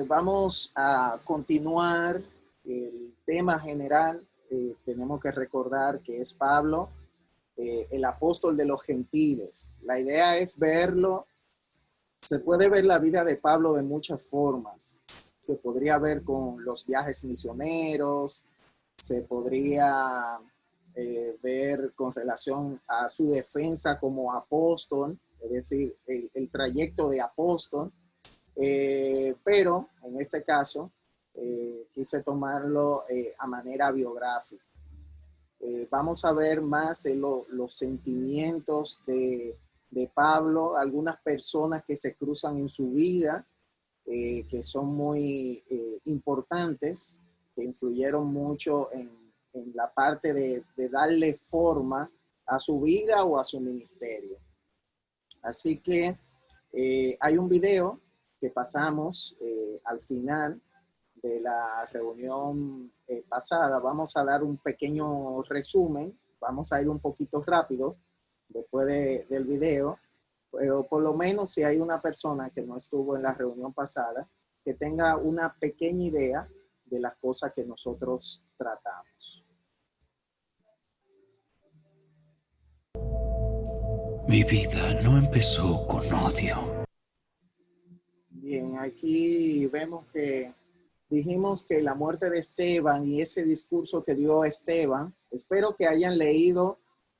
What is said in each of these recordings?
Vamos a continuar el tema general. Tenemos que recordar que es Pablo, el apóstol de los gentiles. La idea es verlo. Se puede ver la vida de Pablo de muchas formas. Se podría ver con los viajes misioneros, se podría ver con relación a su defensa como apóstol, es decir, el trayecto de apóstol. Pero en este caso quise tomarlo a manera biográfica. Vamos a ver más los sentimientos de Pablo, algunas personas que se cruzan en su vida, que son muy importantes, que influyeron mucho en la parte de darle forma a su vida o a su ministerio. Así que hay un video que pasamos al final de la reunión pasada. Vamos a dar un pequeño resumen, vamos a ir un poquito rápido después del video, pero por lo menos si hay una persona que no estuvo en la reunión pasada, que tenga una pequeña idea de las cosas que nosotros tratamos. Mi vida no empezó con odio. Bien, aquí vemos que dijimos que la muerte de Esteban y ese discurso que dio Esteban, espero que hayan leído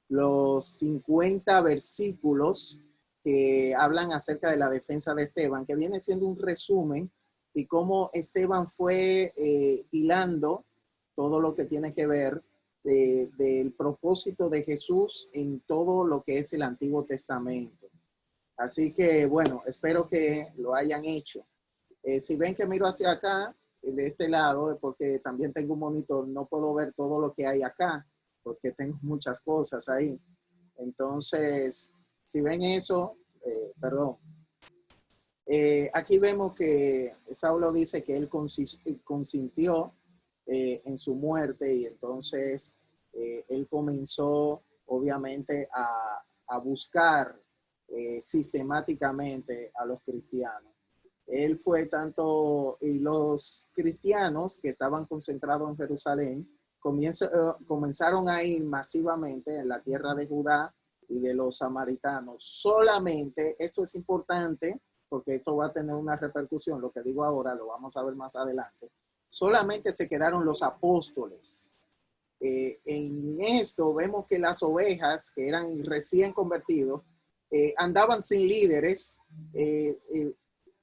los 50 versículos que hablan acerca de la defensa de Esteban, que viene siendo un resumen y cómo Esteban fue hilando todo lo que tiene que ver del propósito de Jesús en todo lo que es el Antiguo Testamento. Así que, bueno, espero que lo hayan hecho. Si ven que miro hacia acá, de este lado, porque también tengo un monitor, no puedo ver todo lo que hay acá, porque tengo muchas cosas ahí. Entonces, si ven eso, perdón. Aquí vemos que Saulo dice que él consintió en su muerte y entonces él comenzó obviamente a buscar sistemáticamente a los cristianos. Él fue tanto, y los cristianos que estaban concentrados en Jerusalén comenzaron a ir masivamente en la tierra de Judá y de los samaritanos. Solamente, esto es importante porque esto va a tener una repercusión, lo que digo ahora lo vamos a ver más adelante. Solamente se quedaron los apóstoles. En esto vemos que las ovejas que eran recién convertidos andaban sin líderes,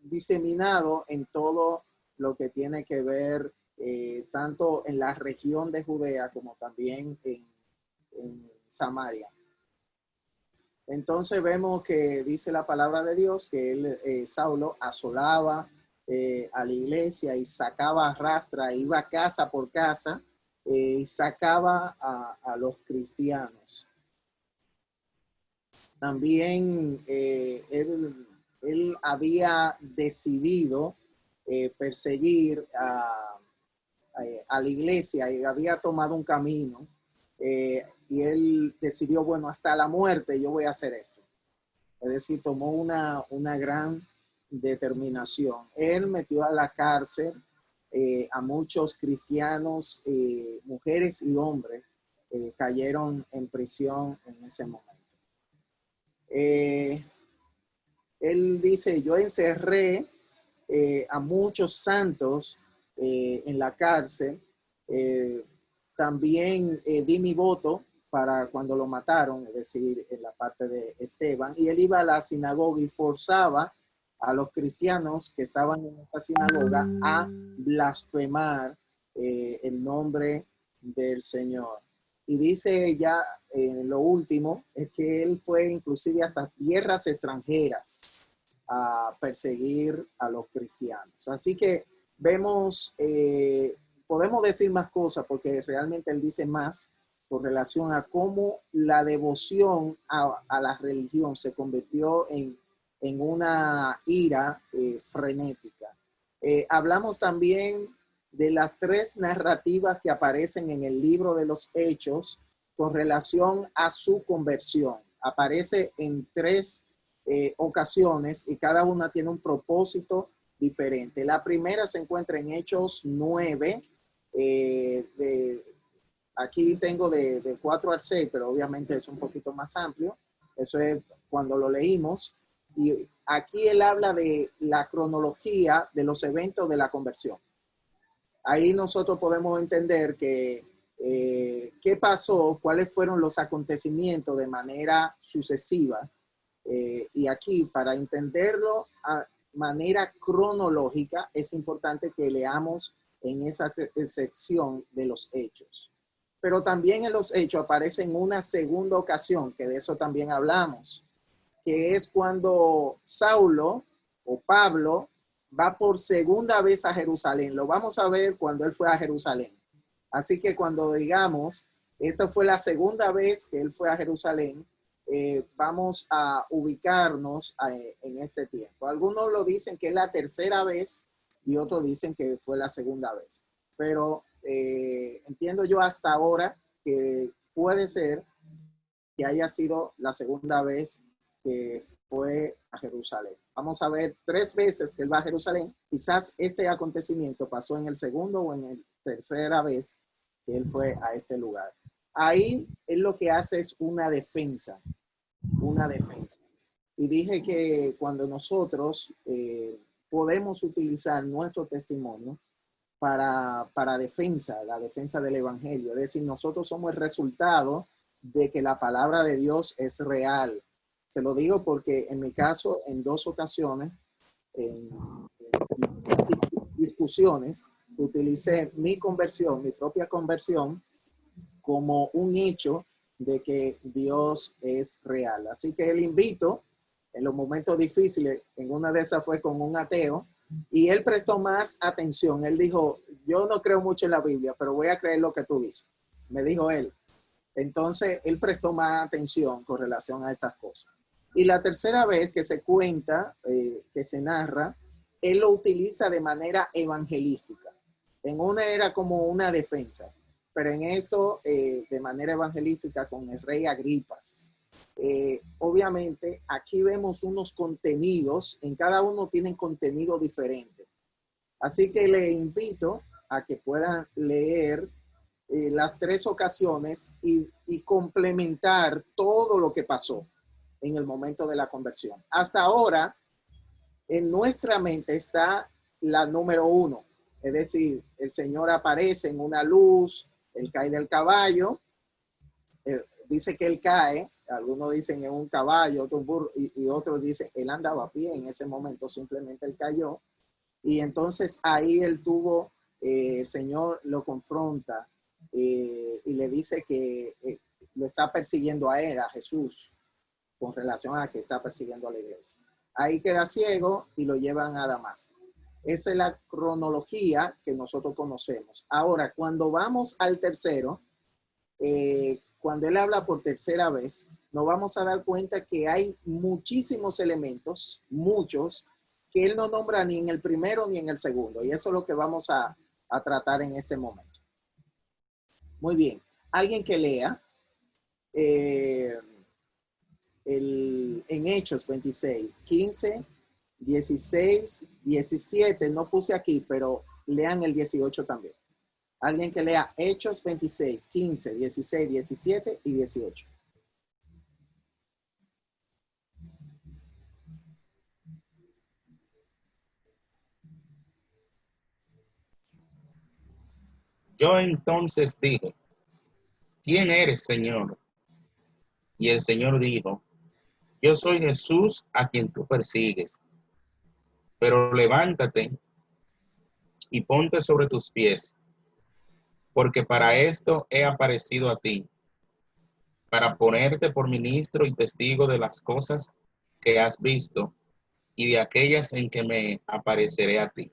diseminado en todo lo que tiene que ver tanto en la región de Judea como también en Samaria. Entonces vemos que dice la palabra de Dios que él, Saulo asolaba a la iglesia y sacaba rastra, iba casa por casa y sacaba a los cristianos. También él había decidido perseguir a la iglesia y había tomado un camino y él decidió, bueno, hasta la muerte yo voy a hacer esto. Es decir, tomó una gran determinación. Él metió a la cárcel a muchos cristianos, mujeres y hombres cayeron en prisión en ese momento. Él dice, yo encerré a muchos santos en la cárcel. También di mi voto para cuando lo mataron, es decir, en la parte de Esteban. Y él iba a la sinagoga y forzaba a los cristianos que estaban en esa sinagoga a blasfemar el nombre del Señor. Y dice ya lo último, es que él fue inclusive hasta tierras extranjeras a perseguir a los cristianos. Así que vemos, podemos decir más cosas porque realmente él dice más con relación a cómo la devoción a la religión se convirtió en una ira frenética. Hablamos también de las 3 narrativas que aparecen en el libro de los Hechos con relación a su conversión. Aparece en 3 ocasiones y cada una tiene un propósito diferentes. La primera se encuentra en Hechos 9, aquí tengo de 4 al 6, pero obviamente es un poquito más amplio. Eso es cuando lo leímos. Y aquí él habla de la cronología de los eventos de la conversión. Ahí nosotros podemos entender que qué pasó, cuáles fueron los acontecimientos de manera sucesiva. Y aquí, para entenderlo a manera cronológica, es importante que leamos en esa sección de los hechos. Pero también en los hechos aparece en una segunda ocasión, que de eso también hablamos, que es cuando Saulo o Pablo va por segunda vez a Jerusalén. Lo vamos a ver cuando él fue a Jerusalén. Así que cuando digamos, esta fue la segunda vez que él fue a Jerusalén, vamos a ubicarnos en este tiempo. Algunos lo dicen que es la tercera vez y otros dicen que fue la segunda vez. Pero entiendo yo hasta ahora que puede ser que haya sido la segunda vez que fue a Jerusalén. Vamos a ver 3 veces que él va a Jerusalén. Quizás este acontecimiento pasó en el segundo o en la tercera vez que él fue a este lugar. Ahí él lo que hace es una defensa. Y dije que cuando nosotros podemos utilizar nuestro testimonio para defensa, la defensa del evangelio, es decir, nosotros somos el resultado de que la palabra de Dios es real. Se lo digo porque en mi caso, en 2 ocasiones, en discusiones, utilicé mi conversión, mi propia conversión, como un hecho de que Dios es real. Así que le invito, en los momentos difíciles, en una de esas fue con un ateo, y él prestó más atención. Él dijo, yo no creo mucho en la Biblia, pero voy a creer lo que tú dices. Me dijo él. Entonces, él prestó más atención con relación a estas cosas. Y la tercera vez que se cuenta, que se narra, él lo utiliza de manera evangelística. En una era como una defensa, pero en esto de manera evangelística con el rey Agripas. Obviamente, aquí vemos unos contenidos, en cada uno tienen contenido diferente. Así que le invito a que puedan leer las 3 ocasiones y complementar todo lo que pasó en el momento de la conversión. Hasta ahora, en nuestra mente está la número 1, es decir, el Señor aparece en una luz, él cae del caballo, dice que él cae, algunos dicen en un caballo, otros burro, y otros dicen él andaba a pie en ese momento, simplemente él cayó, y entonces ahí él tuvo, el Señor lo confronta y le dice que lo está persiguiendo a él, a Jesús, con relación a que está persiguiendo a la iglesia. Ahí queda ciego y lo llevan a Damasco. Esa es la cronología que nosotros conocemos. Ahora, cuando vamos al tercero, cuando él habla por tercera vez, nos vamos a dar cuenta que hay muchísimos elementos, muchos, que él no nombra ni en el primero ni en el segundo. Y eso es lo que vamos a tratar en este momento. Muy bien. Alguien que lea en Hechos 26, 15, 16, 17, no puse aquí, pero lean el 18 también. Alguien que lea Hechos 26, 15, 16, 17 y 18. Yo entonces dije, ¿quién eres, Señor? Y el Señor dijo, yo soy Jesús a quien tú persigues. Pero levántate y ponte sobre tus pies, porque para esto he aparecido a ti, para ponerte por ministro y testigo de las cosas que has visto y de aquellas en que me apareceré a ti,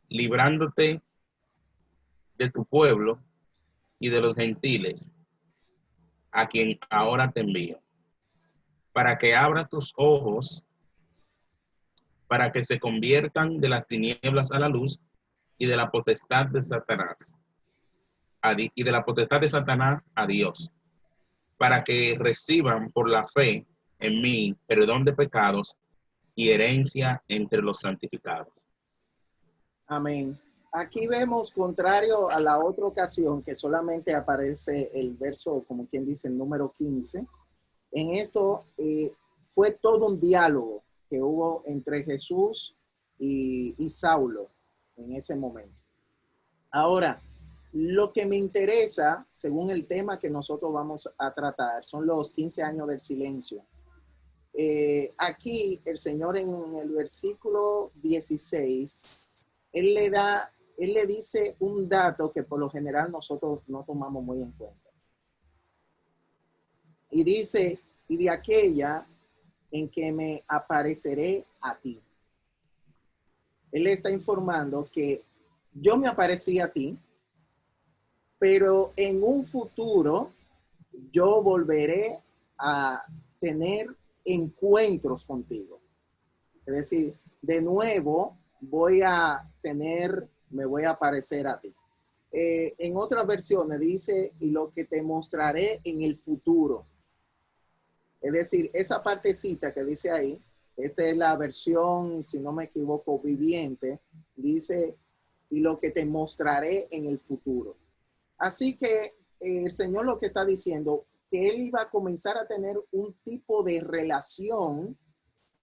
librándote de tu pueblo y de los gentiles, a quien ahora te envío, para que abra tus ojos, para que se conviertan de las tinieblas a la luz y de la potestad de Satanás, a Dios, para que reciban por la fe en mí perdón de pecados y herencia entre los santificados. Amén. Aquí vemos, contrario a la otra ocasión, que solamente aparece el verso, como quien dice, el número 15. En esto fue todo un diálogo que hubo entre Jesús y Saulo en ese momento. Ahora, lo que me interesa, según el tema que nosotros vamos a tratar, son los 15 años del silencio. Aquí el Señor en el versículo 16, Él le dice un dato que por lo general nosotros no tomamos muy en cuenta. Y dice, y de aquella en que me apareceré a ti. Él está informando que yo me aparecí a ti, pero en un futuro yo volveré a tener encuentros contigo. Es decir, de nuevo me voy a aparecer a ti. En otras versiones dice, y lo que te mostraré en el futuro. Es decir, esa partecita que dice ahí, esta es la versión, si no me equivoco, viviente, dice, y lo que te mostraré en el futuro. Así que el Señor lo que está diciendo, que Él iba a comenzar a tener un tipo de relación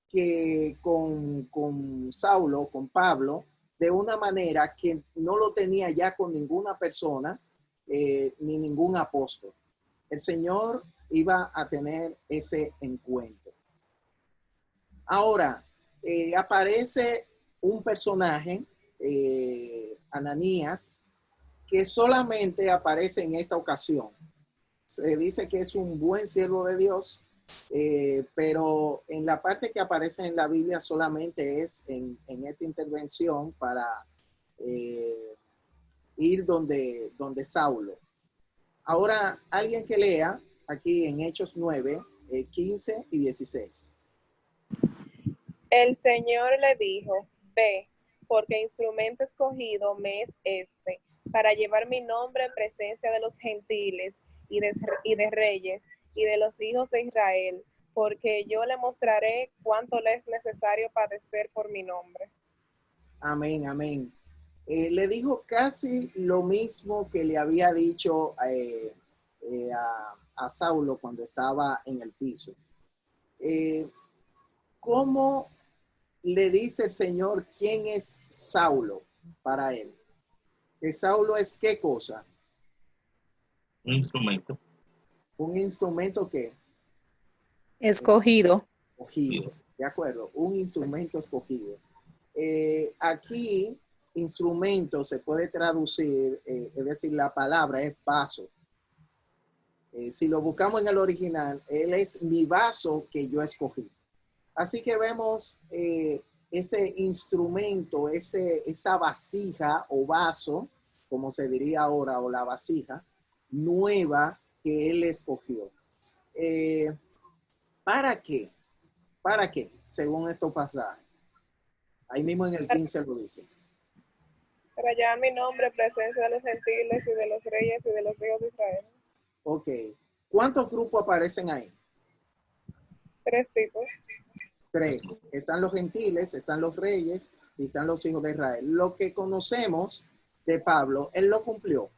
que con Saulo, con Pablo, de una manera que no lo tenía ya con ninguna persona, ni ningún apóstol. El Señor iba a tener ese encuentro. Ahora, aparece un personaje, Ananías, que solamente aparece en esta ocasión. Se dice que es un buen siervo de Dios, pero en la parte que aparece en la Biblia solamente es en esta intervención para ir donde Saulo. Ahora, alguien que lea aquí en Hechos 9, 15 y 16. El Señor le dijo, ve, porque instrumento escogido me es este, para llevar mi nombre en presencia de los gentiles y de reyes y de los hijos de Israel, porque yo le mostraré cuánto le es necesario padecer por mi nombre. Amén, amén. Le dijo casi lo mismo que le había dicho a Saulo cuando estaba en el piso. ¿Cómo le dice el Señor quién es Saulo para él? ¿Que Saulo es qué cosa? Un instrumento. Un instrumento que Escogido. escogido, de acuerdo, un instrumento escogido. Aquí, instrumento se puede traducir, es decir, la palabra es vaso. Si lo buscamos en el original, él es mi vaso que yo escogí. Así que vemos ese instrumento, esa vasija o vaso, como se diría ahora, o la vasija nueva que él escogió. ¿Para qué? ¿Para qué? Según estos pasajes. Ahí mismo en el 15 lo dice. Para llevar mi nombre en presencia de los gentiles y de los reyes y de los hijos de Israel. Ok. ¿Cuántos grupos aparecen ahí? 3 tipos. 3. Están los gentiles, están los reyes y están los hijos de Israel. Lo que conocemos de Pablo, él lo cumplió.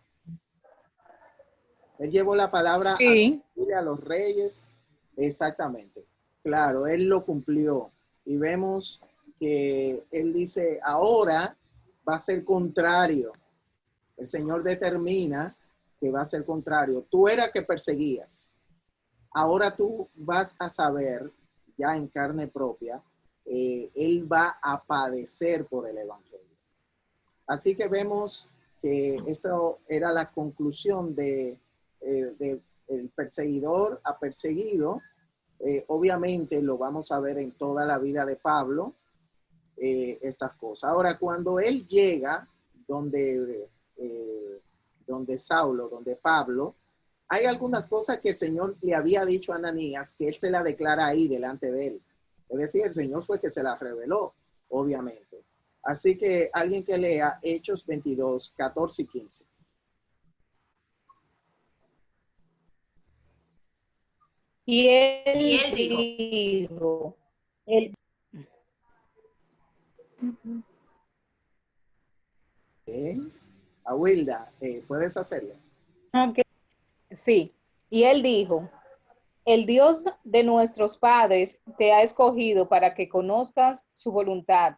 Él llevó la palabra Sí. a los reyes. Exactamente. Claro, él lo cumplió. Y vemos que él dice, ahora va a ser contrario. El Señor determina que va a ser contrario. Tú eras que perseguías. Ahora tú vas a saber, ya en carne propia, él va a padecer por el evangelio. Así que vemos que esto era la conclusión de el perseguidor a perseguido. Obviamente lo vamos a ver en toda la vida de Pablo, estas cosas. Ahora, cuando él llega donde Saulo, donde Pablo, hay algunas cosas que el Señor le había dicho a Ananías que él se la declara ahí delante de él. Es decir, el Señor fue que se la reveló, obviamente. Así que alguien que lea Hechos 22, 14 y 15. Y él dijo, Wilda, ¿puedes hacerlo? Ok. Sí. Y él dijo, el Dios de nuestros padres te ha escogido para que conozcas su voluntad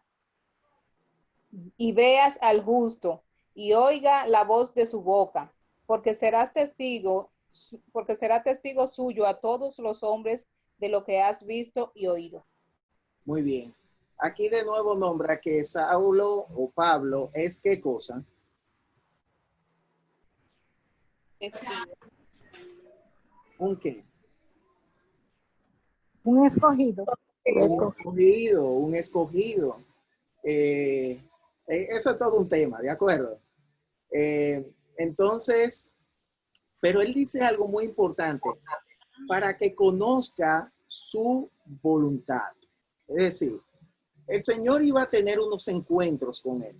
y veas al justo y oiga la voz de su boca, porque será testigo suyo a todos los hombres de lo que has visto y oído. Muy bien. Aquí de nuevo nombra que Saulo o Pablo es ¿qué cosa? ¿Un qué? Un escogido. Un escogido. Eso es todo un tema, ¿de acuerdo? Entonces, pero él dice algo muy importante, para que conozca su voluntad. Es decir, el Señor iba a tener unos encuentros con él,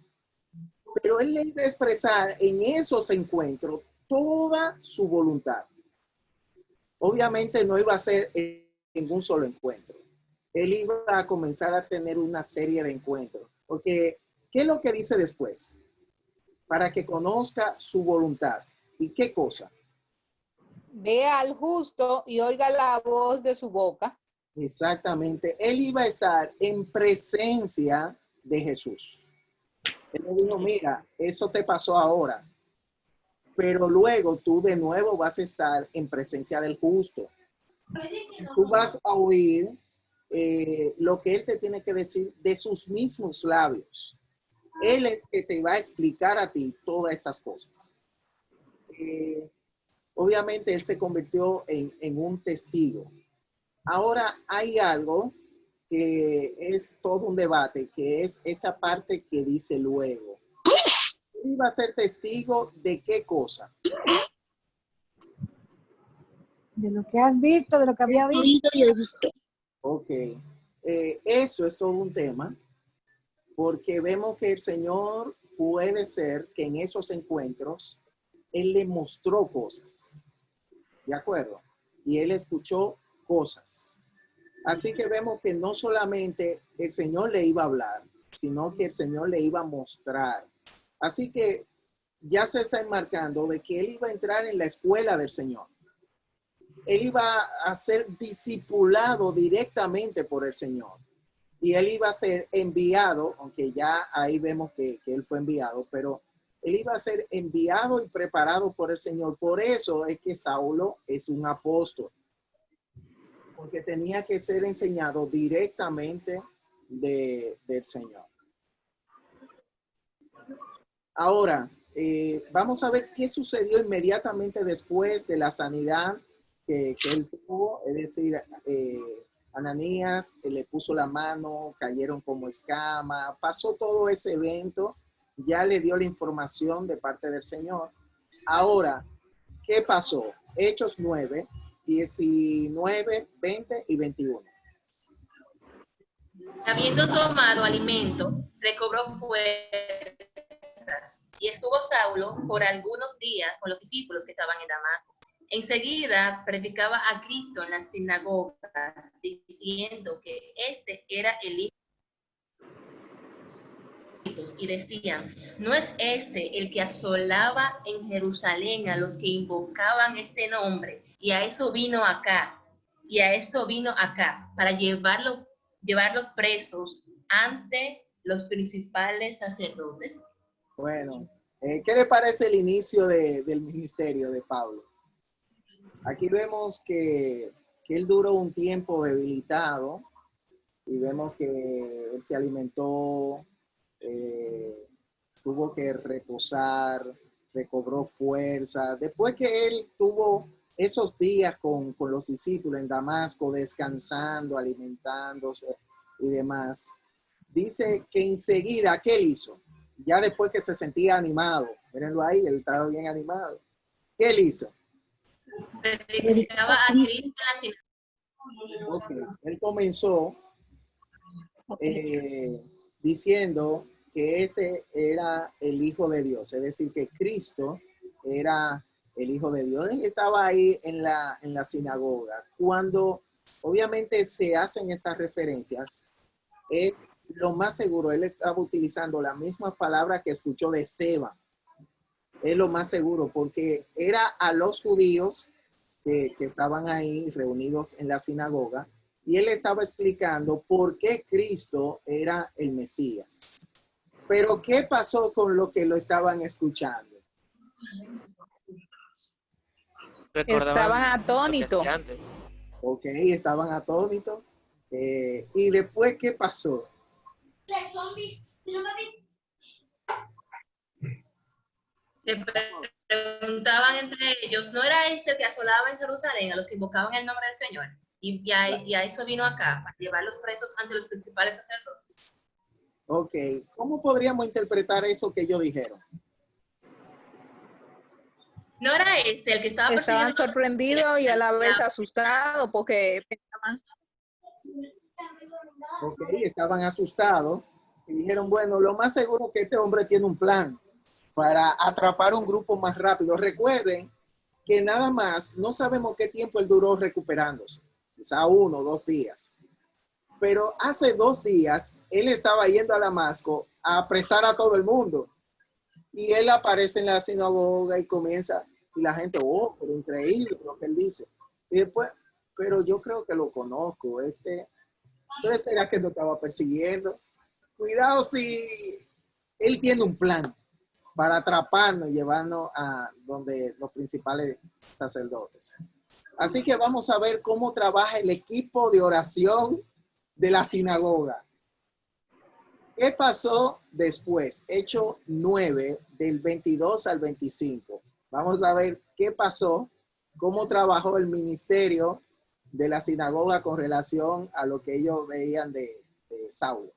pero él le iba a expresar en esos encuentros toda su voluntad. Obviamente no iba a ser en un solo encuentro. Él iba a comenzar a tener una serie de encuentros, porque ¿qué es lo que dice después? Para que conozca su voluntad. ¿Y qué cosa? Vea al justo y oiga la voz de su boca. Exactamente. Él iba a estar en presencia de Jesús. Él le dijo, mira, eso te pasó ahora, pero luego tú de nuevo vas a estar en presencia del justo. Tú vas a oír lo que él te tiene que decir de sus mismos labios. Él es que te va a explicar a ti todas estas cosas. Obviamente él se convirtió en un testigo. Ahora hay algo que es todo un debate, que es esta parte que dice luego. Él iba a ser testigo de qué cosa. De lo que has visto, de lo que había visto. Ok. Eso es todo un tema, porque vemos que el Señor puede ser que en esos encuentros Él le mostró cosas. ¿De acuerdo? Y Él escuchó cosas. Así que vemos que no solamente el Señor le iba a hablar, sino que el Señor le iba a mostrar. Así que ya se está enmarcando de que Él iba a entrar en la escuela del Señor. Él iba a ser discipulado directamente por el Señor. Y él iba a ser enviado, aunque ya ahí vemos que él fue enviado, pero él iba a ser enviado y preparado por el Señor. Por eso es que Saulo es un apóstol, porque tenía que ser enseñado directamente del Señor. Ahora, vamos a ver qué sucedió inmediatamente después de la sanidad que él tuvo, es decir, Ananías le puso la mano, cayeron como escama, pasó todo ese evento, ya le dio la información de parte del Señor. Ahora, ¿qué pasó? Hechos 9, 19, 20 y 21. Habiendo tomado alimento, recobró fuerzas, y estuvo Saulo por algunos días con los discípulos que estaban en Damasco. Enseguida predicaba a Cristo en las sinagogas, diciendo que este era el Hijo de Dios, y decían, ¿no es este el que asolaba en Jerusalén a los que invocaban este nombre? Y a eso vino acá, para llevarlos presos ante los principales sacerdotes. Bueno, ¿qué le parece el inicio del ministerio de Pablo? Aquí vemos que él duró un tiempo debilitado y vemos que él se alimentó, tuvo que reposar, recobró fuerza. Después que él tuvo esos días con los discípulos en Damasco, descansando, alimentándose y demás, dice que enseguida, ¿qué él hizo? Ya después que se sentía animado, mírenlo ahí, él estaba bien animado. ¿Qué él hizo? Predicaba a Cristo en la sinagoga. Okay. Él comenzó diciendo que este era el Hijo de Dios, es decir, que Cristo era el Hijo de Dios. Él estaba ahí en la sinagoga. Cuando obviamente se hacen estas referencias, es lo más seguro, él estaba utilizando la misma palabra que escuchó de Esteban. Es lo más seguro, porque era a los judíos que estaban ahí reunidos en la sinagoga, y él estaba explicando por qué Cristo era el Mesías. Pero ¿qué pasó con lo que lo estaban escuchando? Estaban atónitos. Ok, estaban atónitos. Y después, ¿qué pasó? Se preguntaban entre ellos, ¿no era este el que asolaba en Jerusalén a los que invocaban el nombre del Señor? Y a eso vino acá, para llevar los presos ante los principales sacerdotes. Ok, ¿cómo podríamos interpretar eso que ellos dijeron? ¿No era este el que estaba persiguiendo? Estaban sorprendidos y a la vez asustados porque pensaban. Ok, estaban asustados y dijeron, bueno, lo más seguro es que este hombre tiene un plan para atrapar un grupo más rápido. Recuerden que nada más, no sabemos qué tiempo él duró recuperándose, quizá 1 o 2 días. Pero hace 2 días, él estaba yendo a Damasco a apresar a todo el mundo. Y él aparece en la sinagoga y comienza, y la gente, oh, pero increíble lo que él dice. Y después, pero yo creo que lo conozco, entonces será que lo estaba persiguiendo. Cuidado si él tiene un plan para atraparnos y llevarnos a donde los principales sacerdotes. Así que vamos a ver cómo trabaja el equipo de oración de la sinagoga. ¿Qué pasó después? Hecho 9, del 22 al 25. Vamos a ver qué pasó, cómo trabajó el ministerio de la sinagoga con relación a lo que ellos veían de Saulo.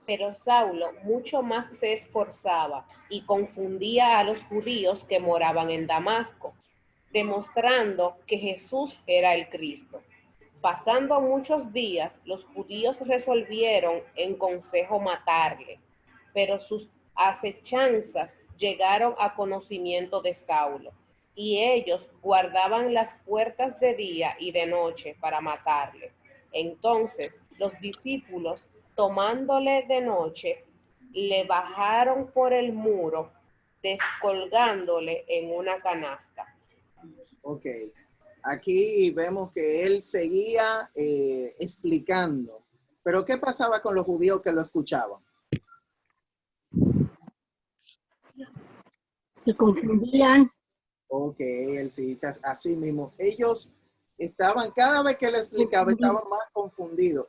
Pero Saulo mucho más se esforzaba y confundía a los judíos que moraban en Damasco, demostrando que Jesús era el Cristo. Pasando muchos días, los judíos resolvieron en consejo matarle, pero sus acechanzas llegaron a conocimiento de Saulo, y ellos guardaban las puertas de día y de noche para matarle. Entonces los discípulos, tomándole de noche, le bajaron por el muro, descolgándole en una canasta. Ok, aquí vemos que él seguía explicando, pero ¿qué pasaba con los judíos que lo escuchaban? Se confundían. Ok, él sí, así mismo. Ellos estaban, cada vez que le explicaba, estaban más confundidos.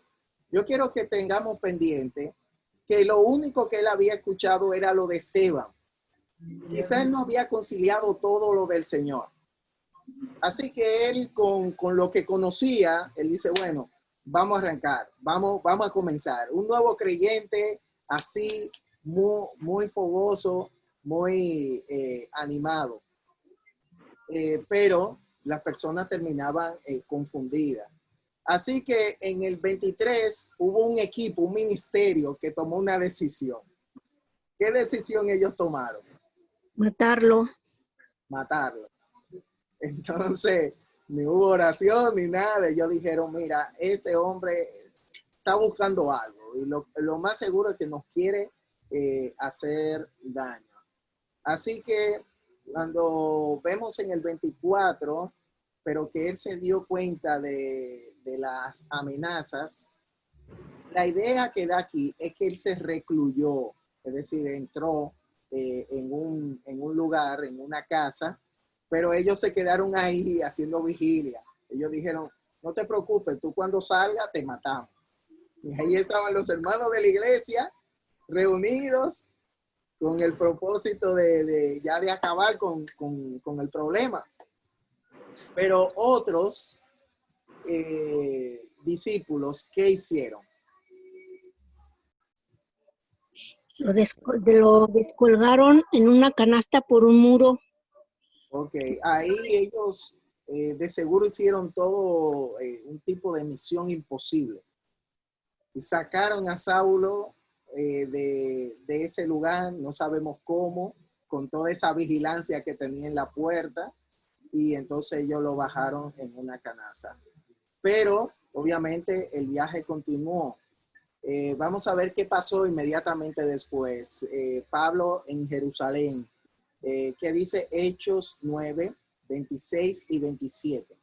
Yo quiero que tengamos pendiente que lo único que él había escuchado era lo de Esteban. Quizás él no había conciliado todo lo del Señor. Así que él con lo que conocía, él dice, bueno, vamos a arrancar, vamos a comenzar. Un nuevo creyente así, muy fogoso, muy animado. Pero las personas terminaban confundidas. Así que en el 23 hubo un equipo, un ministerio que tomó una decisión. ¿Qué decisión ellos tomaron? Matarlo. Matarlo. Entonces, ni hubo oración ni nada. Ellos dijeron, mira, este hombre está buscando algo y lo más seguro es que nos quiere hacer daño. Así que cuando vemos en el 24, pero que él se dio cuenta de las amenazas, la idea que da aquí es que él se recluyó, es decir, entró en un lugar, en una casa, pero ellos se quedaron ahí haciendo vigilia. Ellos dijeron, no te preocupes, tú cuando salgas te matamos. Y ahí estaban los hermanos de la iglesia reunidos con el propósito de acabar con el problema. Pero otros discípulos, ¿qué hicieron? Lo descolgaron en una canasta por un muro. Ok, ahí ellos de seguro hicieron todo un tipo de misión imposible. Y sacaron a Saulo de ese lugar, no sabemos cómo, con toda esa vigilancia que tenía en la puerta, y entonces ellos lo bajaron en una canasta. Pero obviamente el viaje continuó. Vamos a ver qué pasó inmediatamente después. Pablo en Jerusalén, que dice Hechos 9, 26 y 27.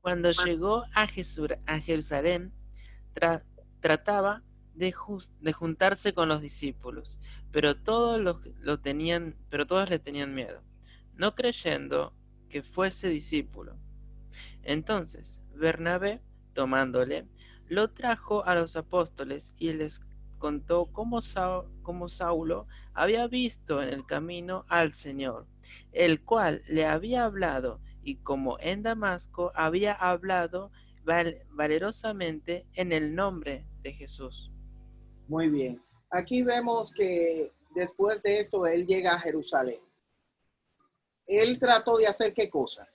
Cuando llegó a Jerusalén, trataba de juntarse con los discípulos, pero todos le tenían miedo, no creyendo que fuese discípulo. Entonces Bernabé, tomándole, lo trajo a los apóstoles y les contó cómo Saulo había visto en el camino al Señor, el cual le había hablado, y como en Damasco había hablado valerosamente en el nombre de Jesús. Muy bien. Aquí vemos que después de esto él llega a Jerusalén. Él trató de hacer ¿qué cosa?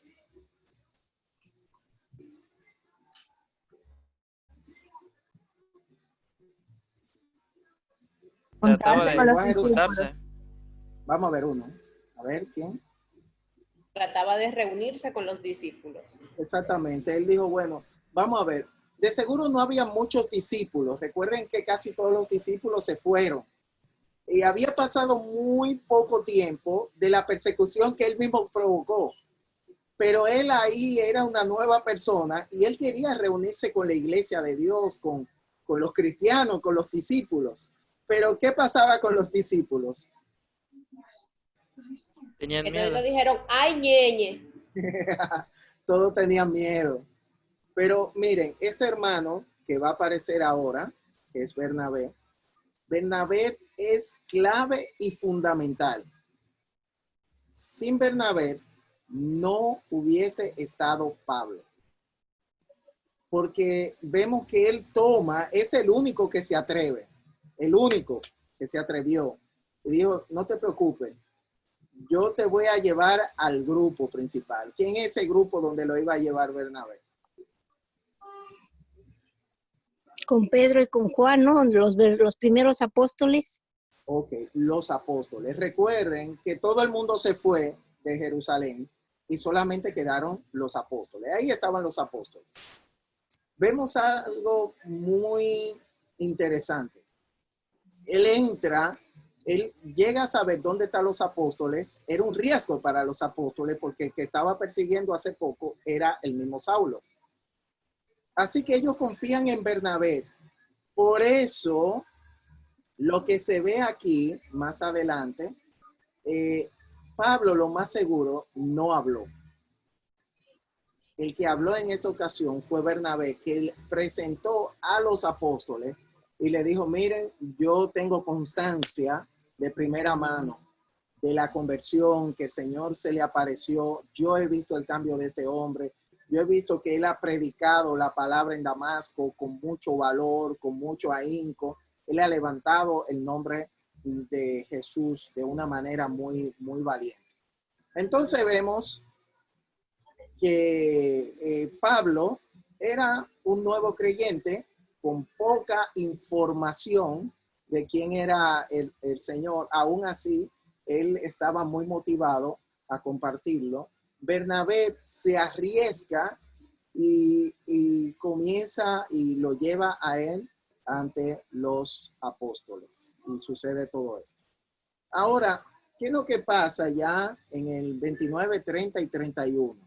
Trataba Juntarse de con los juntarse. Vamos a ver uno. A ver, ¿quién? Trataba de reunirse con los discípulos. Exactamente. Él dijo, bueno, vamos a ver. De seguro no había muchos discípulos. Recuerden que casi todos los discípulos se fueron. Y había pasado muy poco tiempo de la persecución que él mismo provocó. Pero él ahí era una nueva persona y él quería reunirse con la iglesia de Dios, con los cristianos, con los discípulos. Pero ¿qué pasaba con los discípulos? Tenían Entonces miedo. lo dijeron, ay, ñeñe. Todos tenían miedo. Pero miren, este hermano que va a aparecer ahora, que es Bernabé, Bernabé es clave y fundamental. Sin Bernabé no hubiese estado Pablo. Porque vemos que él es el único que se atreve, el único que se atrevió. Y dijo, no te preocupes, yo te voy a llevar al grupo principal. ¿Quién es ese grupo donde lo iba a llevar Bernabé? Con Pedro y con Juan, ¿no? Los primeros apóstoles. Ok, los apóstoles. Recuerden que todo el mundo se fue de Jerusalén y solamente quedaron los apóstoles. Ahí estaban los apóstoles. Vemos algo muy interesante. Él llega a saber dónde están los apóstoles. Era un riesgo para los apóstoles porque el que estaba persiguiendo hace poco era el mismo Saulo. Así que ellos confían en Bernabé. Por eso, lo que se ve aquí más adelante, Pablo, lo más seguro, no habló. El que habló en esta ocasión fue Bernabé, que presentó a los apóstoles y le dijo, miren, yo tengo constancia de primera mano de la conversión, que el Señor se le apareció. Yo he visto el cambio de este hombre. Yo he visto que él ha predicado la palabra en Damasco con mucho valor, con mucho ahínco. Él ha levantado el nombre de Jesús de una manera muy, muy valiente. Entonces vemos que Pablo era un nuevo creyente con poca información de quién era el Señor. Aún así, él estaba muy motivado a compartirlo. Bernabé se arriesga y comienza y lo lleva a él ante los apóstoles. Y sucede todo esto. Ahora, ¿qué es lo que pasa ya en el 29, 30 y 31?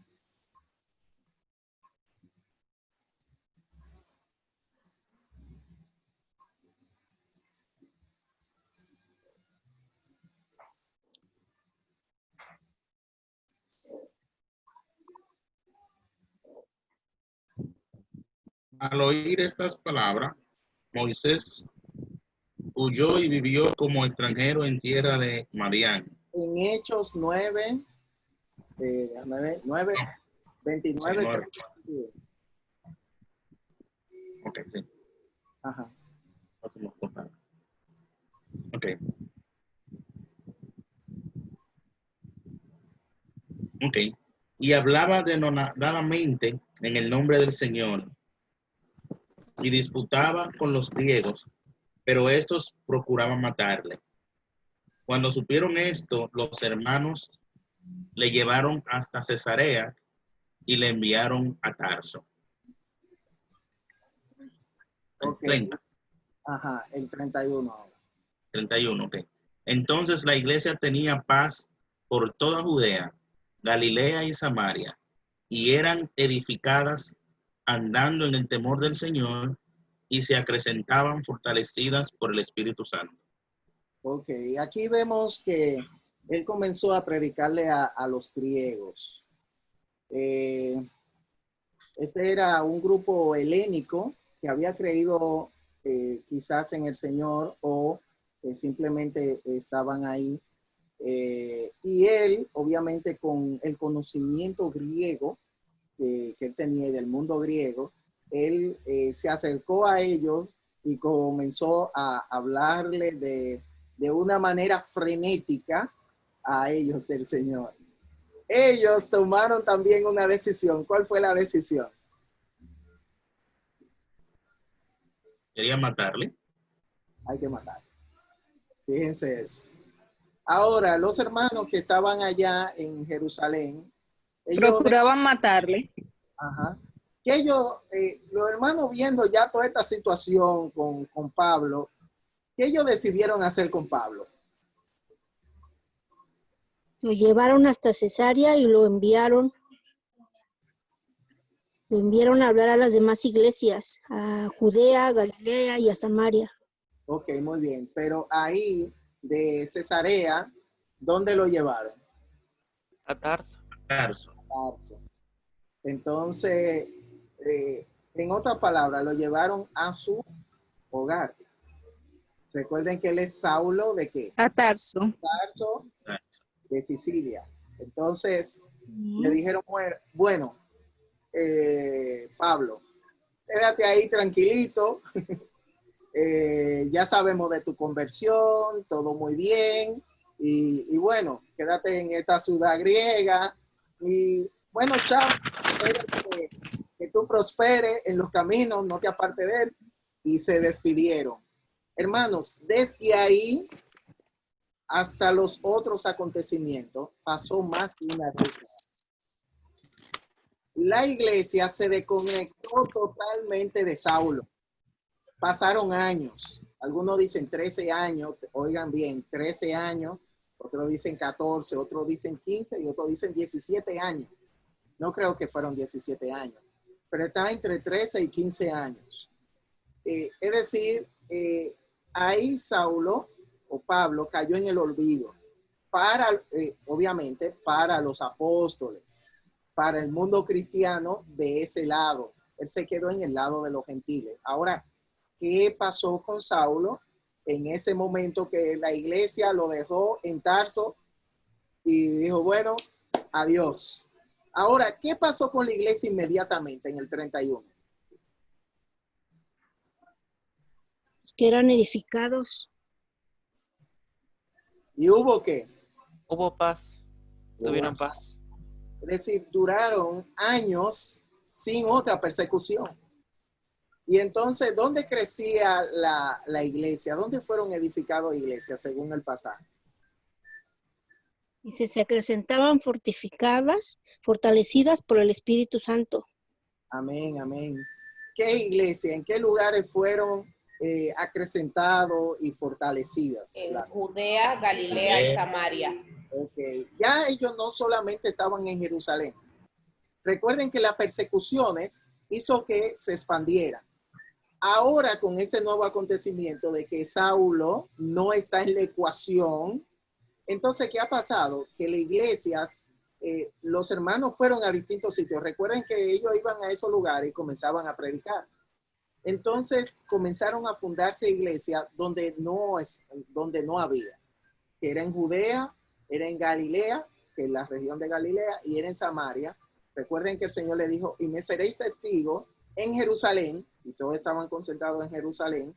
Al oír estas palabras, Moisés huyó y vivió como extranjero en tierra de Madián. En Hechos 9, 29, Sí, 9. 31. Ok, sí. Ajá. Ok. Ok. Y hablaba denodadamente en el nombre del Señor y disputaba con los griegos, pero estos procuraban matarle. Cuando supieron esto, los hermanos le llevaron hasta Cesarea y le enviaron a Tarso. Ok. 30. Ajá, el 31 ahora. 31, ok. Entonces la iglesia tenía paz por toda Judea, Galilea y Samaria, y eran edificadas andando en el temor del Señor y se acrecentaban fortalecidas por el Espíritu Santo. Ok, aquí vemos que él comenzó a predicarle a los griegos. Este era un grupo helénico que había creído quizás en el Señor o simplemente estaban ahí. Y él, obviamente, con el conocimiento griego que él tenía y del mundo griego, él se acercó a ellos y comenzó a hablarle de una manera frenética a ellos del Señor. Ellos tomaron también una decisión. ¿Cuál fue la decisión? Querían matarle. Hay que matar. Fíjense eso. Ahora, los hermanos que estaban allá en Jerusalén, ellos, Procuraban matarle. ajá, que ellos, los hermanos viendo ya toda esta situación con Pablo, ¿qué ellos decidieron hacer con Pablo? Lo llevaron hasta Cesarea y lo enviaron a hablar a las demás iglesias, a Judea, a Galilea y a Samaria. Ok, muy bien. Pero ahí de Cesarea, ¿dónde lo llevaron? A Tarso. Tarso. Tarso. Entonces, en otras palabras, lo llevaron a su hogar. Recuerden que él es Saulo ¿de qué? A Tarso. Tarso Tarso. de Sicilia. Entonces, le dijeron, bueno, Pablo, quédate ahí tranquilito. Ya sabemos de tu conversión, todo muy bien. Y bueno, quédate en esta ciudad griega. Y bueno, chao. Que tú prosperes en los caminos, no te apartes de él. Y se despidieron. Hermanos, desde ahí hasta los otros acontecimientos pasó más de una década. La iglesia se desconectó totalmente de Saulo. Pasaron años. Algunos dicen 13 años, oigan bien, 13 años. Otros dicen 14, otros dicen 15 y otros dicen 17 años. No creo que fueron 17 años, pero está entre 13 y 15 años. Es decir, ahí Saulo o Pablo cayó en el olvido para, obviamente, para los apóstoles, para el mundo cristiano de ese lado. Él se quedó en el lado de los gentiles. Ahora, ¿qué pasó con Saulo en ese momento que la iglesia lo dejó en Tarso y dijo, bueno, adiós? Ahora, ¿qué pasó con la iglesia inmediatamente en el 31? Que eran edificados. ¿Y hubo qué? Hubo paz. Tuvieron paz. Es decir, duraron años sin otra persecución. Y entonces, ¿dónde crecía la iglesia? ¿Dónde fueron edificadas iglesias según el pasaje? Dice, se acrecentaban fortalecidas por el Espíritu Santo. Amén, amén. ¿Qué iglesia, en qué lugares fueron acrecentados y fortalecidas? En Judea, Galilea y Samaria. Ok, ya ellos no solamente estaban en Jerusalén. Recuerden que las persecuciones hizo que se expandieran. Ahora con este nuevo acontecimiento de que Saulo no está en la ecuación, entonces, ¿qué ha pasado? Que las iglesias, los hermanos fueron a distintos sitios. Recuerden que ellos iban a esos lugares y comenzaban a predicar. Entonces, comenzaron a fundarse iglesias donde no había. Que era en Judea, era en Galilea, que es la región de Galilea, y era en Samaria. Recuerden que el Señor le dijo, y me seréis testigos en Jerusalén, y todos estaban concentrados en Jerusalén,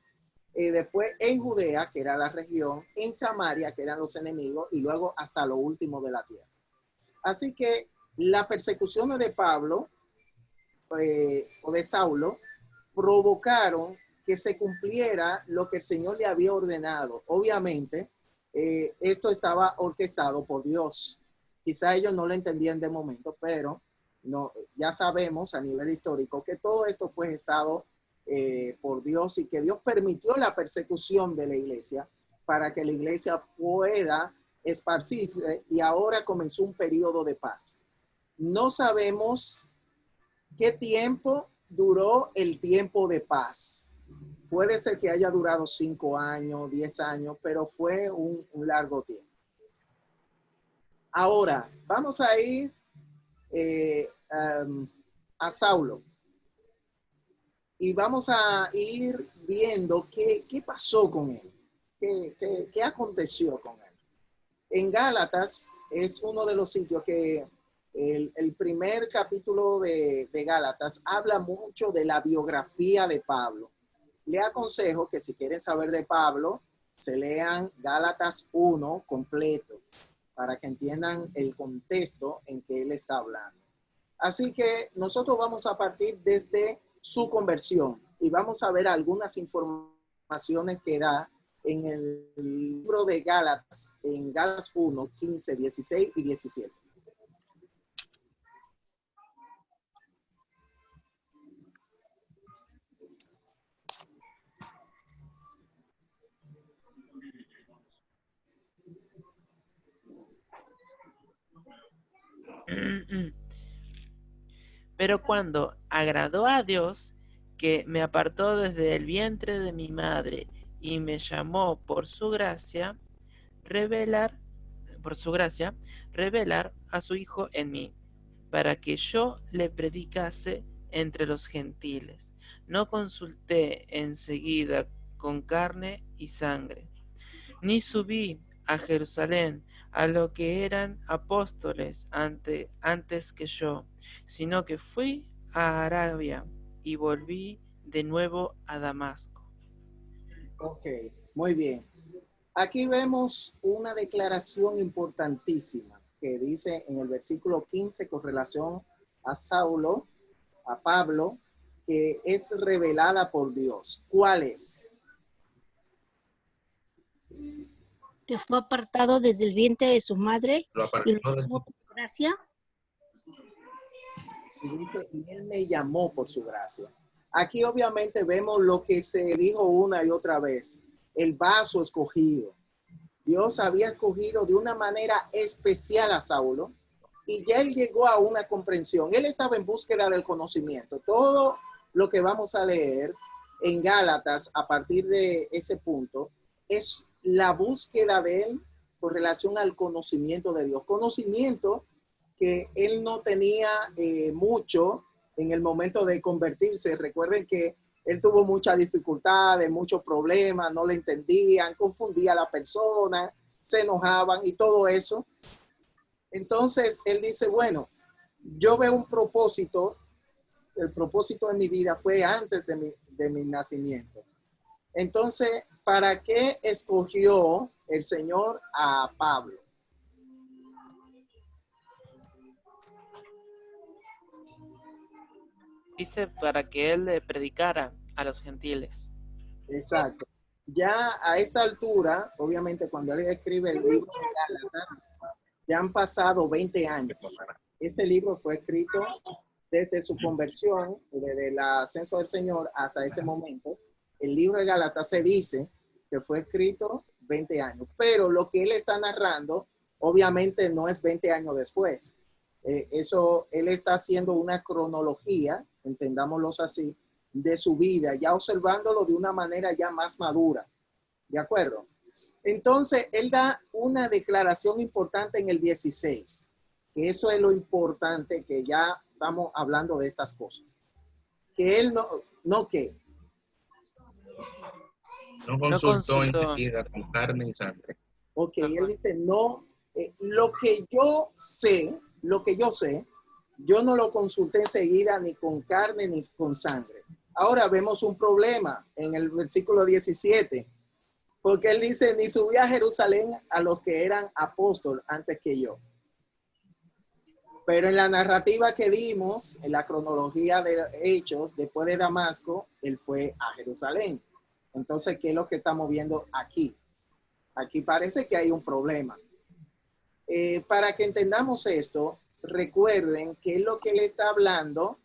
después en Judea, que era la región, en Samaria, que eran los enemigos, y luego hasta lo último de la tierra. Así que las persecuciones de Pablo o de Saulo provocaron que se cumpliera lo que el Señor le había ordenado. Obviamente, esto estaba orquestado por Dios. Quizá ellos no lo entendían de momento, pero no, ya sabemos a nivel histórico que todo esto fue gestado por Dios y que Dios permitió la persecución de la iglesia para que la iglesia pueda esparcirse, y ahora comenzó un periodo de paz. No sabemos qué tiempo duró el tiempo de paz. Puede ser que haya durado 5 años, 10 años, pero fue un largo tiempo. Ahora, vamos a ir a Saulo. Y vamos a ir viendo qué pasó con él, qué aconteció con él. En Gálatas es uno de los sitios que el primer capítulo de Gálatas habla mucho de la biografía de Pablo. Le aconsejo que si quieren saber de Pablo, se lean Gálatas 1 completo para que entiendan el contexto en que él está hablando. Así que nosotros vamos a partir desde su conversión y vamos a ver algunas informaciones que da en el libro de Gálatas, en Gálatas 1, 15, 16 y 17. Pero cuando agradó a Dios, que me apartó desde el vientre de mi madre y me llamó por su gracia, revelar a su Hijo en mí, para que yo le predicase entre los gentiles. No consulté enseguida con carne y sangre, ni subí a Jerusalén a lo que eran apóstoles antes que yo, sino que fui a Arabia y volví de nuevo a Damasco. Ok, muy bien. Aquí vemos una declaración importantísima que dice en el versículo 15 con relación a Saulo, a Pablo, que es revelada por Dios. ¿Cuál es? Que fue apartado desde el vientre de su madre Lo y apartó lo de llamó por su gracia. Y dice, y él me llamó por su gracia. Aquí obviamente vemos lo que se dijo una y otra vez, el vaso escogido. Dios había escogido de una manera especial a Saulo y ya él llegó a una comprensión. Él estaba en búsqueda del conocimiento. Todo lo que vamos a leer en Gálatas a partir de ese punto es la búsqueda de él con relación al conocimiento de Dios. Conocimiento que él no tenía mucho en el momento de convertirse. Recuerden que él tuvo muchas dificultades, muchos problemas, no le entendían, confundía a la persona, se enojaban y todo eso. Entonces él dice, bueno, yo veo un propósito, el propósito de mi vida fue antes de mi nacimiento. Entonces, ¿para qué escogió el Señor a Pablo? Dice para que él le predicara a los gentiles. Exacto. Ya a esta altura, obviamente cuando él escribe el libro de Gálatas, ya han pasado 20 años. Este libro fue escrito desde su conversión, desde el ascenso del Señor hasta ese momento. El libro de Gálatas se dice que fue escrito 20 años, pero lo que él está narrando, obviamente no es 20 años después. Eso, él está haciendo una cronología, entendámoslo así, de su vida, ya observándolo de una manera ya más madura. ¿De acuerdo? Entonces, él da una declaración importante en el 16, que eso es lo importante, que ya estamos hablando de estas cosas. Que él no ¿qué? No consultó enseguida con carne y sangre. Ok, él dice, no, lo que yo sé, yo no lo consulté enseguida ni con carne ni con sangre. Ahora vemos un problema en el versículo 17, porque él dice, ni subí a Jerusalén a los que eran apóstoles antes que yo. Pero en la narrativa que dimos, en la cronología de Hechos, después de Damasco, él fue a Jerusalén. Entonces, ¿qué es lo que estamos viendo aquí? Aquí parece que hay un problema. Para que entendamos esto, recuerden que lo que él está hablando,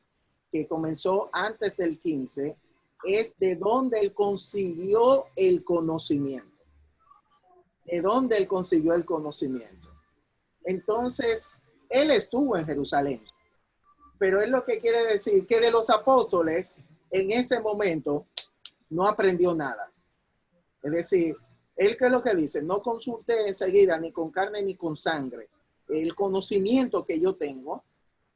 que comenzó antes del 15, es de dónde él consiguió el conocimiento. De dónde él consiguió el conocimiento. Entonces, él estuvo en Jerusalén, pero es lo que quiere decir que de los apóstoles, en ese momento, no aprendió nada. Es decir, él que es lo que dice, no consulte enseguida ni con carne ni con sangre. El conocimiento que yo tengo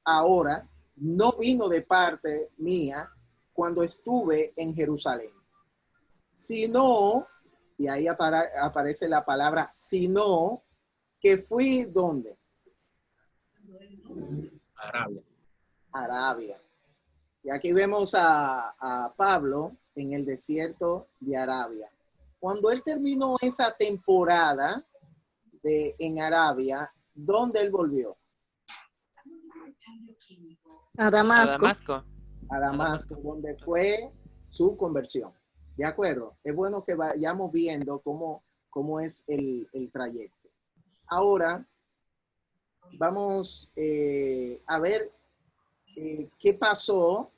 ahora no vino de parte mía cuando estuve en Jerusalén, sino, y ahí aparece la palabra sino, que fui ¿dónde? Arabia. Arabia. Y aquí vemos a Pablo en el desierto de Arabia. Cuando él terminó esa temporada en Arabia, ¿dónde él volvió? A Damasco. Damasco. A Damasco, donde fue su conversión. ¿De acuerdo? Es bueno que vayamos viendo cómo es el trayecto. Ahora, vamos a ver qué pasó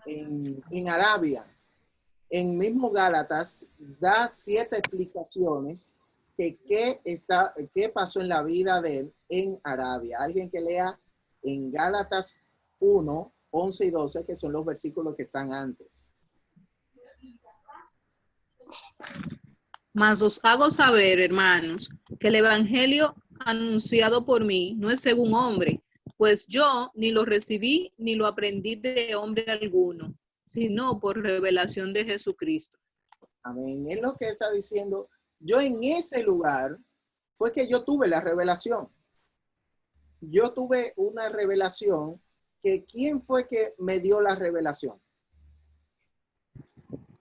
en Arabia. En mismo Gálatas da ciertas explicaciones de qué pasó en la vida de él en Arabia. Alguien que lea en Gálatas 1, 11 y 12, que son los versículos que están antes. Mas os hago saber, hermanos, que el evangelio anunciado por mí no es según hombre, pues yo ni lo recibí ni lo aprendí de hombre alguno, sino por revelación de Jesucristo. Amén. Es lo que está diciendo. Yo en ese lugar fue que yo tuve la revelación. Yo tuve una revelación que ¿quién fue que me dio la revelación?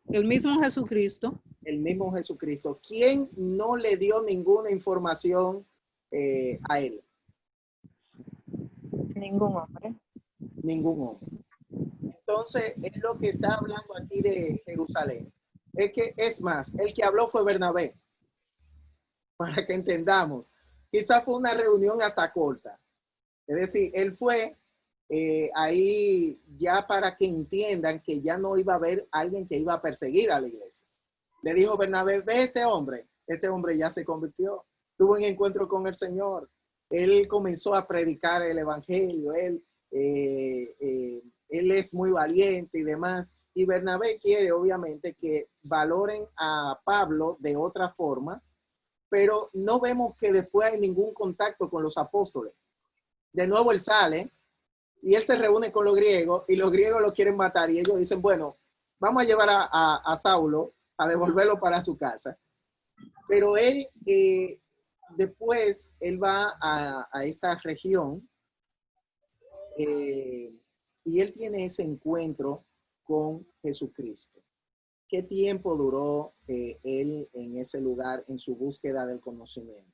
El mismo Jesucristo. El mismo Jesucristo. ¿Quién no le dio ninguna información a él? Ningún hombre. Ningún hombre. Entonces, es lo que está hablando aquí de Jerusalén. Es que, es más, el que habló fue Bernabé. Para que entendamos. Quizás fue una reunión hasta corta. Es decir, él fue ahí ya para que entiendan que ya no iba a haber alguien que iba a perseguir a la iglesia. Le dijo Bernabé, ve este hombre ya se convirtió, tuvo un encuentro con el Señor, él comenzó a predicar el evangelio, él es muy valiente y demás. Y Bernabé quiere obviamente que valoren a Pablo de otra forma, pero no vemos que después hay ningún contacto con los apóstoles. De nuevo él sale y él se reúne con los griegos y los griegos lo quieren matar y ellos dicen, bueno, vamos a llevar a Saulo a devolverlo para su casa. Pero él, después, él va a esta región y él tiene ese encuentro con Jesucristo. ¿Qué tiempo duró él en ese lugar en su búsqueda del conocimiento?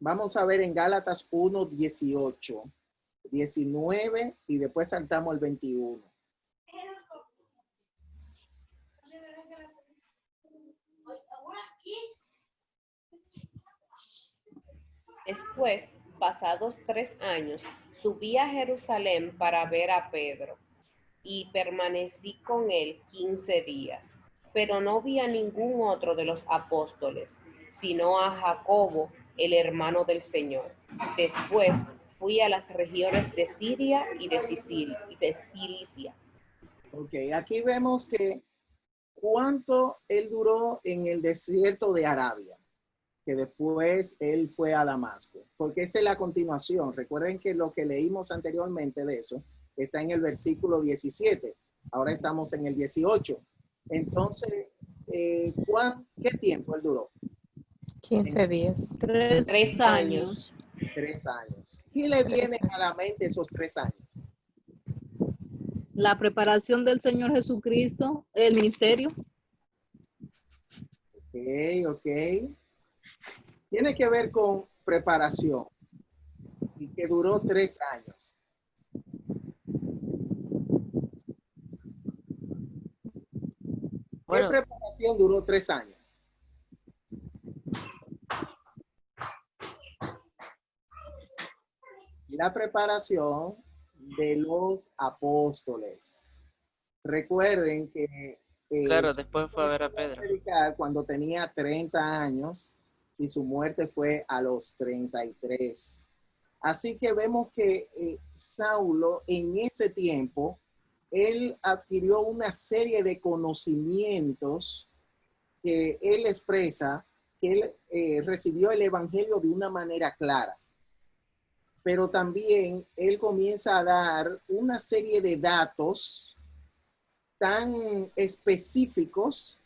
Vamos a ver en Gálatas 1, 18, 19 y después saltamos al 21. Después, pasados 3 años, subí a Jerusalén para ver a Pedro y permanecí con él 15 días, pero no vi a ningún otro de los apóstoles, sino a Jacobo, el hermano del Señor. Después fui a las regiones de Siria y de Cilicia. Ok, aquí vemos que cuánto él duró en el desierto de Arabia, que después él fue a Damasco, porque esta es la continuación. Recuerden que lo que leímos anteriormente de eso está en el versículo 17. Ahora estamos en el 18. Entonces, ¿qué tiempo él duró? 15 días. 3 años. 3 años. ¿Qué le viene a la mente esos 3 años? La preparación del Señor Jesucristo, el ministerio. Ok. Tiene que ver con preparación y que duró 3 años. Bueno, ¿Qué preparación duró 3 años? la preparación de los apóstoles. Recuerden que Claro, después fue a ver a comenzó Pedro. predicar cuando tenía 30 años y su muerte fue a los 33. Así que vemos que Saulo en ese tiempo, él adquirió una serie de conocimientos que él expresa, que él recibió el evangelio de una manera clara. Pero también él comienza a dar una serie de datos tan específicos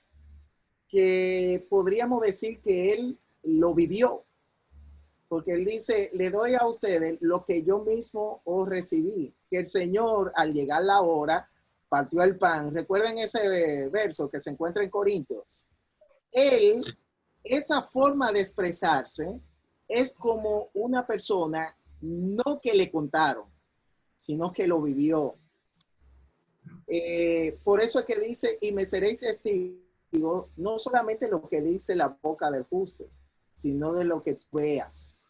que podríamos decir que él lo vivió. Porque él dice, le doy a ustedes lo que yo mismo os recibí, que el Señor al llegar la hora partió el pan. Recuerden ese verso que se encuentra en Corintios. Él, esa forma de expresarse es como una persona no que le contaron, sino que lo vivió. Por eso es que dice, y me seréis testigos, no solamente lo que dice la boca del justo, sino de lo que tú veas.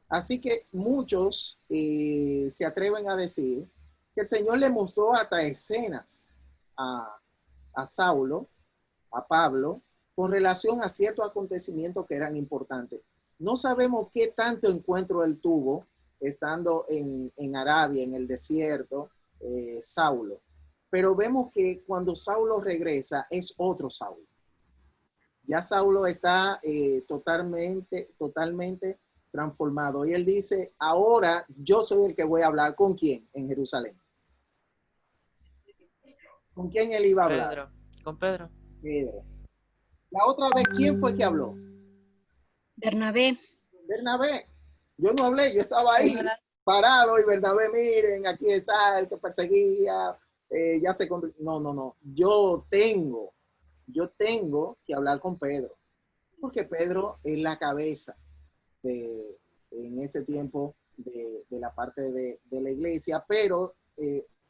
Así que muchos se atreven a decir que el Señor le mostró hasta escenas a Saulo, a Pablo, con relación a ciertos acontecimientos que eran importantes. No sabemos qué tanto encuentro él tuvo estando en Arabia, en el desierto, Saulo. Pero vemos que cuando Saulo regresa es otro Saulo. Ya Saulo está totalmente transformado. Y él dice, ahora yo soy el que voy a hablar. ¿Con quién? En Jerusalén. ¿Con quién él iba a hablar? Pedro, con Pedro. Pedro. La otra vez, ¿quién fue que habló? Bernabé. Bernabé. Yo no hablé, yo estaba ahí parado y Bernabé, miren, aquí está el que perseguía, ya se convirtió. No. Yo tengo que hablar con Pedro, porque Pedro es la cabeza en ese tiempo de la parte de la iglesia, pero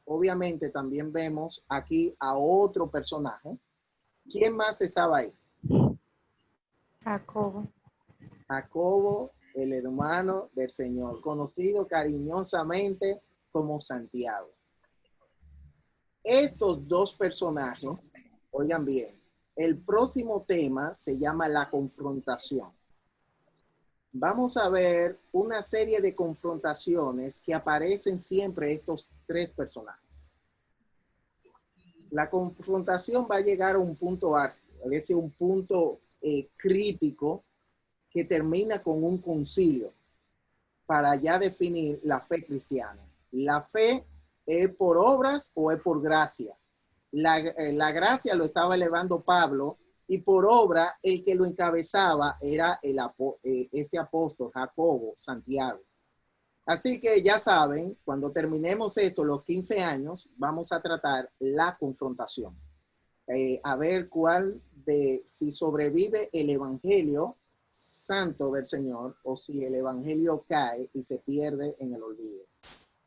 obviamente también vemos aquí a otro personaje. ¿Quién más estaba ahí? Jacobo. Jacobo, el hermano del Señor, conocido cariñosamente como Santiago. Estos dos personajes, oigan bien, el próximo tema se llama la confrontación. Vamos a ver una serie de confrontaciones que aparecen siempre estos tres personajes. La confrontación va a llegar a un punto álgido, es decir, un punto crítico que termina con un concilio para ya definir la fe cristiana. La fe es por obras o es por gracia. La gracia lo estaba elevando Pablo y por obra el que lo encabezaba era este apóstol Jacobo, Santiago. Así que ya saben, cuando terminemos esto, los 15 años, vamos a tratar la confrontación. A ver si sobrevive el evangelio santo del Señor o si el evangelio cae y se pierde en el olvido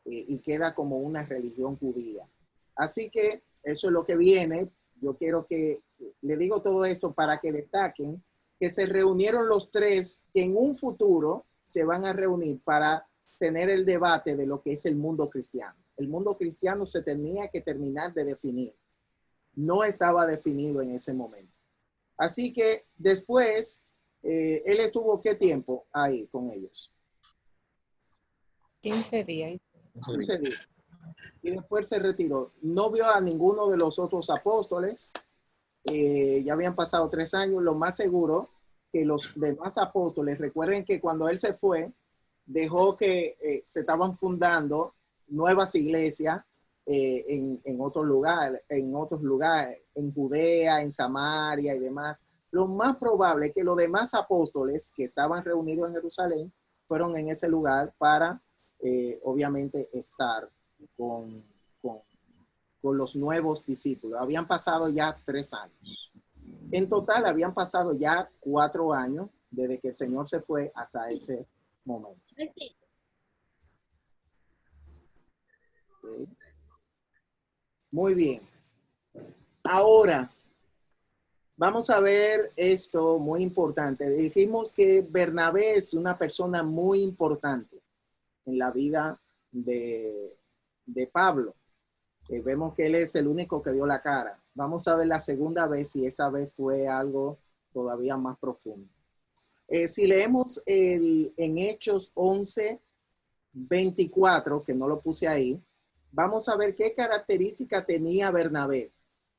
y queda como una religión judía. Así que eso es lo que viene. Yo quiero que le digo todo esto para que destaquen que se reunieron los tres que en un futuro se van a reunir para tener el debate de lo que es el mundo cristiano. El mundo cristiano se tenía que terminar de definir. No estaba definido en ese momento. Así que después, él estuvo ¿qué tiempo ahí con ellos? 15 días. 15 días. Y después se retiró. No vio a ninguno de los otros apóstoles. Ya habían pasado 3 años. Lo más seguro que los demás apóstoles, recuerden que cuando él se fue, dejó que se estaban fundando nuevas iglesias en otros lugares, en Judea, en Samaria y demás. Lo más probable es que los demás apóstoles que estaban reunidos en Jerusalén fueron en ese lugar para, obviamente, estar con los nuevos discípulos. Habían pasado ya 3 años. En total, habían pasado ya 4 años desde que el Señor se fue hasta ese momento. Okay. Muy bien. Ahora, vamos a ver esto muy importante. Dijimos que Bernabé es una persona muy importante en la vida de Pablo. Vemos que él es el único que dio la cara. Vamos a ver la segunda vez y esta vez fue algo todavía más profundo. Si leemos en Hechos 11, 24, que no lo puse ahí, vamos a ver qué característica tenía Bernabé.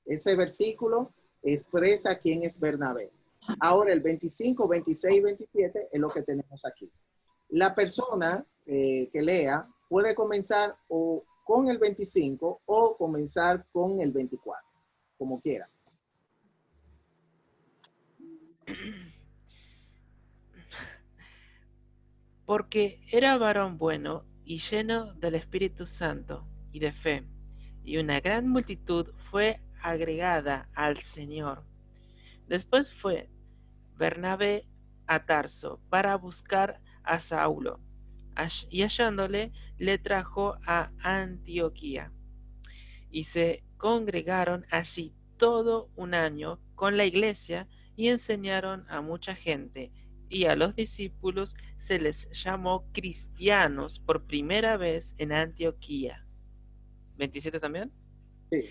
Ese versículo expresa quién es Bernabé. Ahora el 25, 26 y 27 es lo que tenemos aquí. La persona que lea puede comenzar o con el 25 o comenzar con el 24, como quiera. Porque era varón bueno y lleno del Espíritu Santo y de fe, y una gran multitud fue agregada al Señor. Después fue Bernabé a Tarso para buscar a Saulo, y hallándole le trajo a Antioquía. Y se congregaron allí todo un año con la iglesia y enseñaron a mucha gente, y a los discípulos se les llamó cristianos por primera vez en Antioquía. ¿27 también? Sí.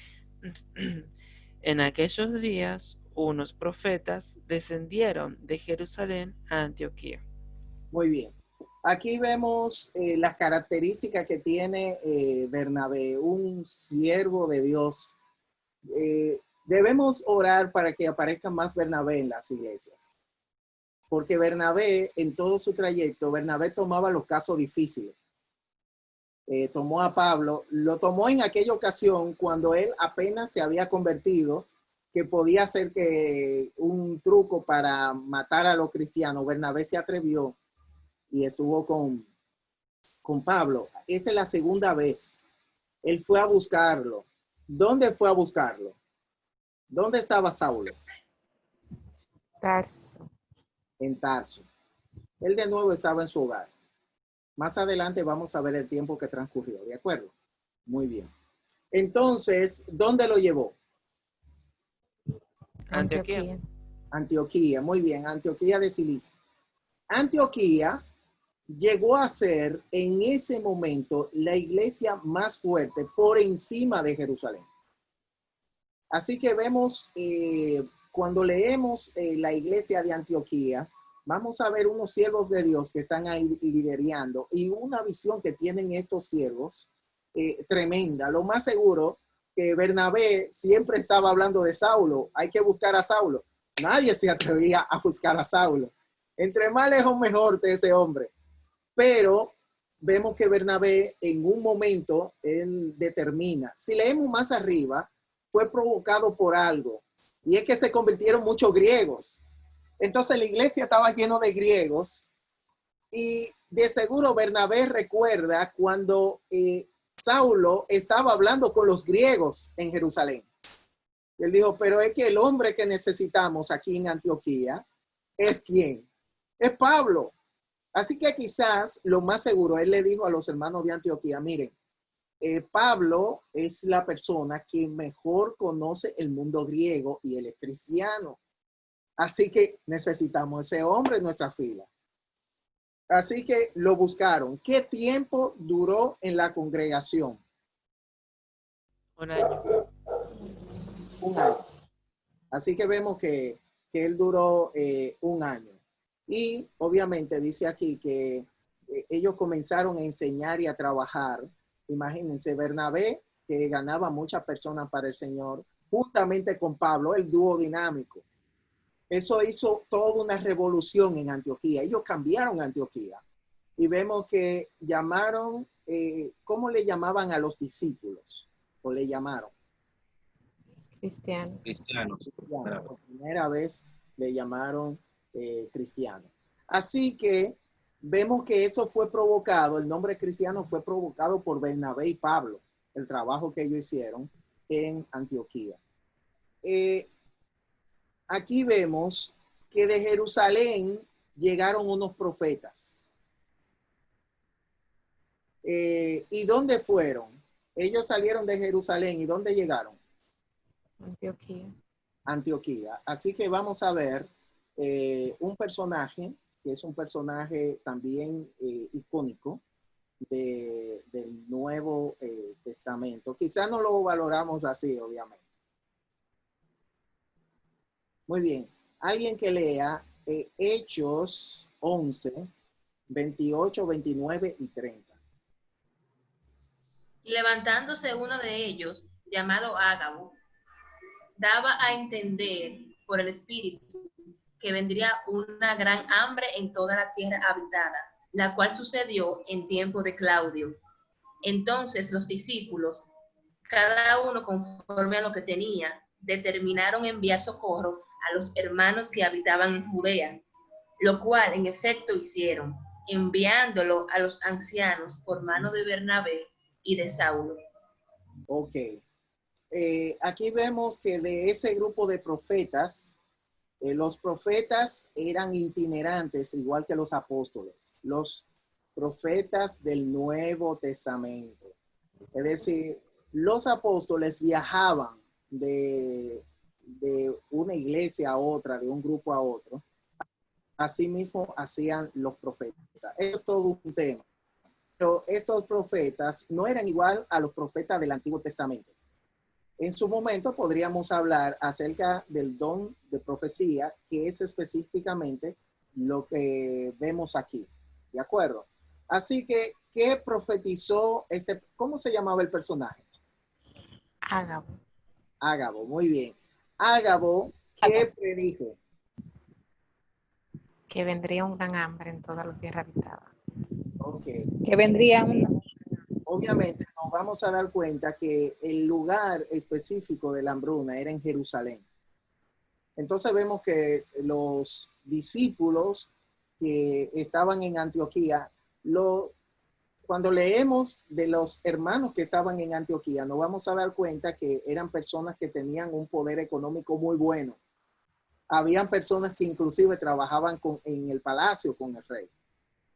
En aquellos días unos profetas descendieron de Jerusalén a Antioquía. Muy bien. Aquí vemos las características que tiene Bernabé, un siervo de Dios. Debemos orar para que aparezca más Bernabé en las iglesias. Porque Bernabé, en todo su trayecto, Bernabé tomaba los casos difíciles. Tomó a Pablo, lo tomó en aquella ocasión cuando él apenas se había convertido, que podía hacer que un truco para matar a los cristianos. Bernabé se atrevió y estuvo con Pablo. Esta es la segunda vez. Él fue a buscarlo. ¿Dónde fue a buscarlo? ¿Dónde estaba Saulo? Tarso. En Tarso. Él de nuevo estaba en su hogar. Más adelante vamos a ver el tiempo que transcurrió, ¿de acuerdo? Muy bien. Entonces, ¿dónde lo llevó? Antioquía. Antioquía, muy bien, Antioquía de Cilicia. Antioquía llegó a ser en ese momento la iglesia más fuerte por encima de Jerusalén. Así que vemos, cuando leemos la iglesia de Antioquía, vamos a ver unos siervos de Dios que están ahí liderando y una visión que tienen estos siervos tremenda. Lo más seguro que Bernabé siempre estaba hablando de Saulo. Hay que buscar a Saulo. Nadie se atrevía a buscar a Saulo. Entre más lejos mejor de ese hombre. Pero vemos que Bernabé en un momento, él determina. Si leemos más arriba, fue provocado por algo. Y es que se convirtieron muchos griegos. Entonces la iglesia estaba llena de griegos. Y de seguro Bernabé recuerda cuando Saulo estaba hablando con los griegos en Jerusalén. Él dijo, pero es que el hombre que necesitamos aquí en Antioquía es ¿quién? Es Pablo. Así que quizás lo más seguro, él le dijo a los hermanos de Antioquía, miren, Pablo es la persona que mejor conoce el mundo griego y él es cristiano. Así que necesitamos ese hombre en nuestra fila. Así que lo buscaron. ¿Qué tiempo duró en la congregación? Un año. Un año. Así que vemos que él duró un año. Y obviamente dice aquí que ellos comenzaron a enseñar y a trabajar. Imagínense, Bernabé, que ganaba muchas personas para el Señor, juntamente con Pablo, el dúo dinámico. Eso hizo toda una revolución en Antioquía. Ellos cambiaron Antioquía. Y vemos que llamaron, ¿cómo le llamaban a los discípulos? ¿O le llamaron? Cristiano. Cristianos. Por primera vez le llamaron cristiano. Así que vemos que esto fue provocado, el nombre cristiano fue provocado por Bernabé y Pablo, el trabajo que ellos hicieron en Antioquía. Aquí vemos que de Jerusalén llegaron unos profetas. ¿Y dónde fueron? Ellos salieron de Jerusalén. ¿Y dónde llegaron? Antioquía. Antioquía. Así que vamos a ver un personaje, que es un personaje también icónico, del Nuevo Testamento. Quizás no lo valoramos así, obviamente. Muy bien. Alguien que lea Hechos 11, 28, 29 y 30. Y levantándose uno de ellos, llamado Ágabo, daba a entender por el Espíritu que vendría una gran hambre en toda la tierra habitada, la cual sucedió en tiempo de Claudio. Entonces los discípulos, cada uno conforme a lo que tenía, determinaron enviar socorro a los hermanos que habitaban en Judea, lo cual en efecto hicieron, enviándolo a los ancianos por mano de Bernabé y de Saulo. Ok. Aquí vemos que de ese grupo de profetas, los profetas eran itinerantes, igual que los apóstoles, los profetas del Nuevo Testamento. Es decir, los apóstoles viajaban de una iglesia a otra, de un grupo a otro. Asimismo, hacían los profetas. Eso es todo un tema. Pero estos profetas no eran igual a los profetas del Antiguo Testamento. En su momento podríamos hablar acerca del don de profecía, que es específicamente lo que vemos aquí. ¿De acuerdo? Así que, ¿qué profetizó cómo se llamaba el personaje? Ágabo. Ágabo, muy bien. Ágabo, ¿qué predijo? Que vendría un gran hambre en toda la tierra habitada. Ok. Que vendría una. Obviamente nos vamos a dar cuenta que el lugar específico de la hambruna era en Jerusalén. Entonces vemos que los discípulos que estaban en Antioquía, cuando leemos de los hermanos que estaban en Antioquía, nos vamos a dar cuenta que eran personas que tenían un poder económico muy bueno. Habían personas que inclusive trabajaban en el palacio con el rey,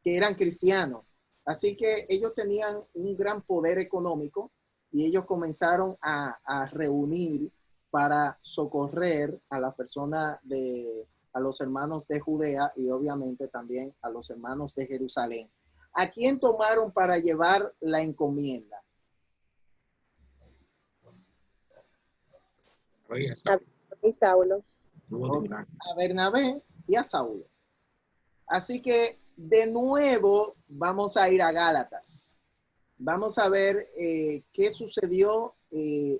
que eran cristianos. Así que ellos tenían un gran poder económico y ellos comenzaron a reunir para socorrer a las personas a los hermanos de Judea y obviamente también a los hermanos de Jerusalén. ¿A quién tomaron para llevar la encomienda? Y Saulo. A Bernabé y a Saulo. Así que de nuevo vamos a ir a Gálatas. Vamos a ver qué sucedió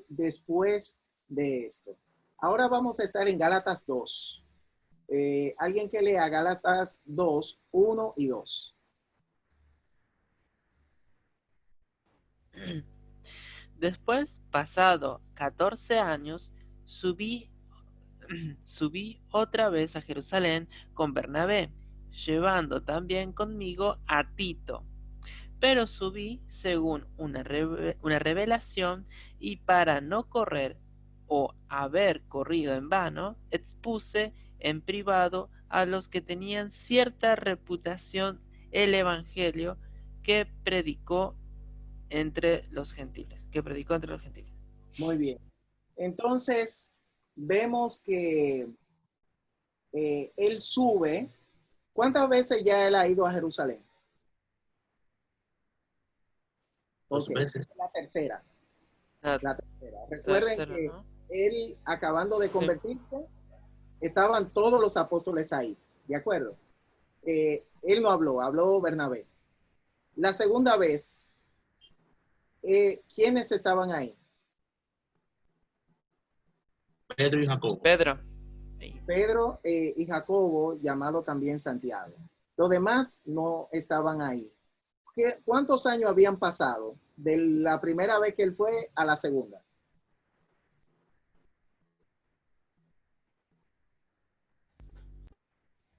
después de esto. Ahora vamos a estar en Gálatas 2. Alguien que lea Gálatas 2, 1 y 2. Después, pasado 14 años, subí otra vez a Jerusalén con Bernabé, llevando también conmigo a Tito. Pero subí según una revelación, y para no correr o haber corrido en vano, expuse en privado a los que tenían cierta reputación el evangelio que predicó entre los gentiles. Muy bien. Entonces, vemos que él sube. ¿Cuántas veces ya él ha ido a Jerusalén? Dos veces. La tercera. La tercera. Recuerden tercera, que ¿no? él, acabando de convertirse, estaban todos los apóstoles ahí. ¿De acuerdo? Él no habló, habló Bernabé. La segunda vez, ¿quiénes estaban ahí? Pedro y Jacobo. Pedro y Jacobo, llamado también Santiago. Los demás no estaban ahí. ¿Cuántos años habían pasado de la primera vez que él fue a la segunda?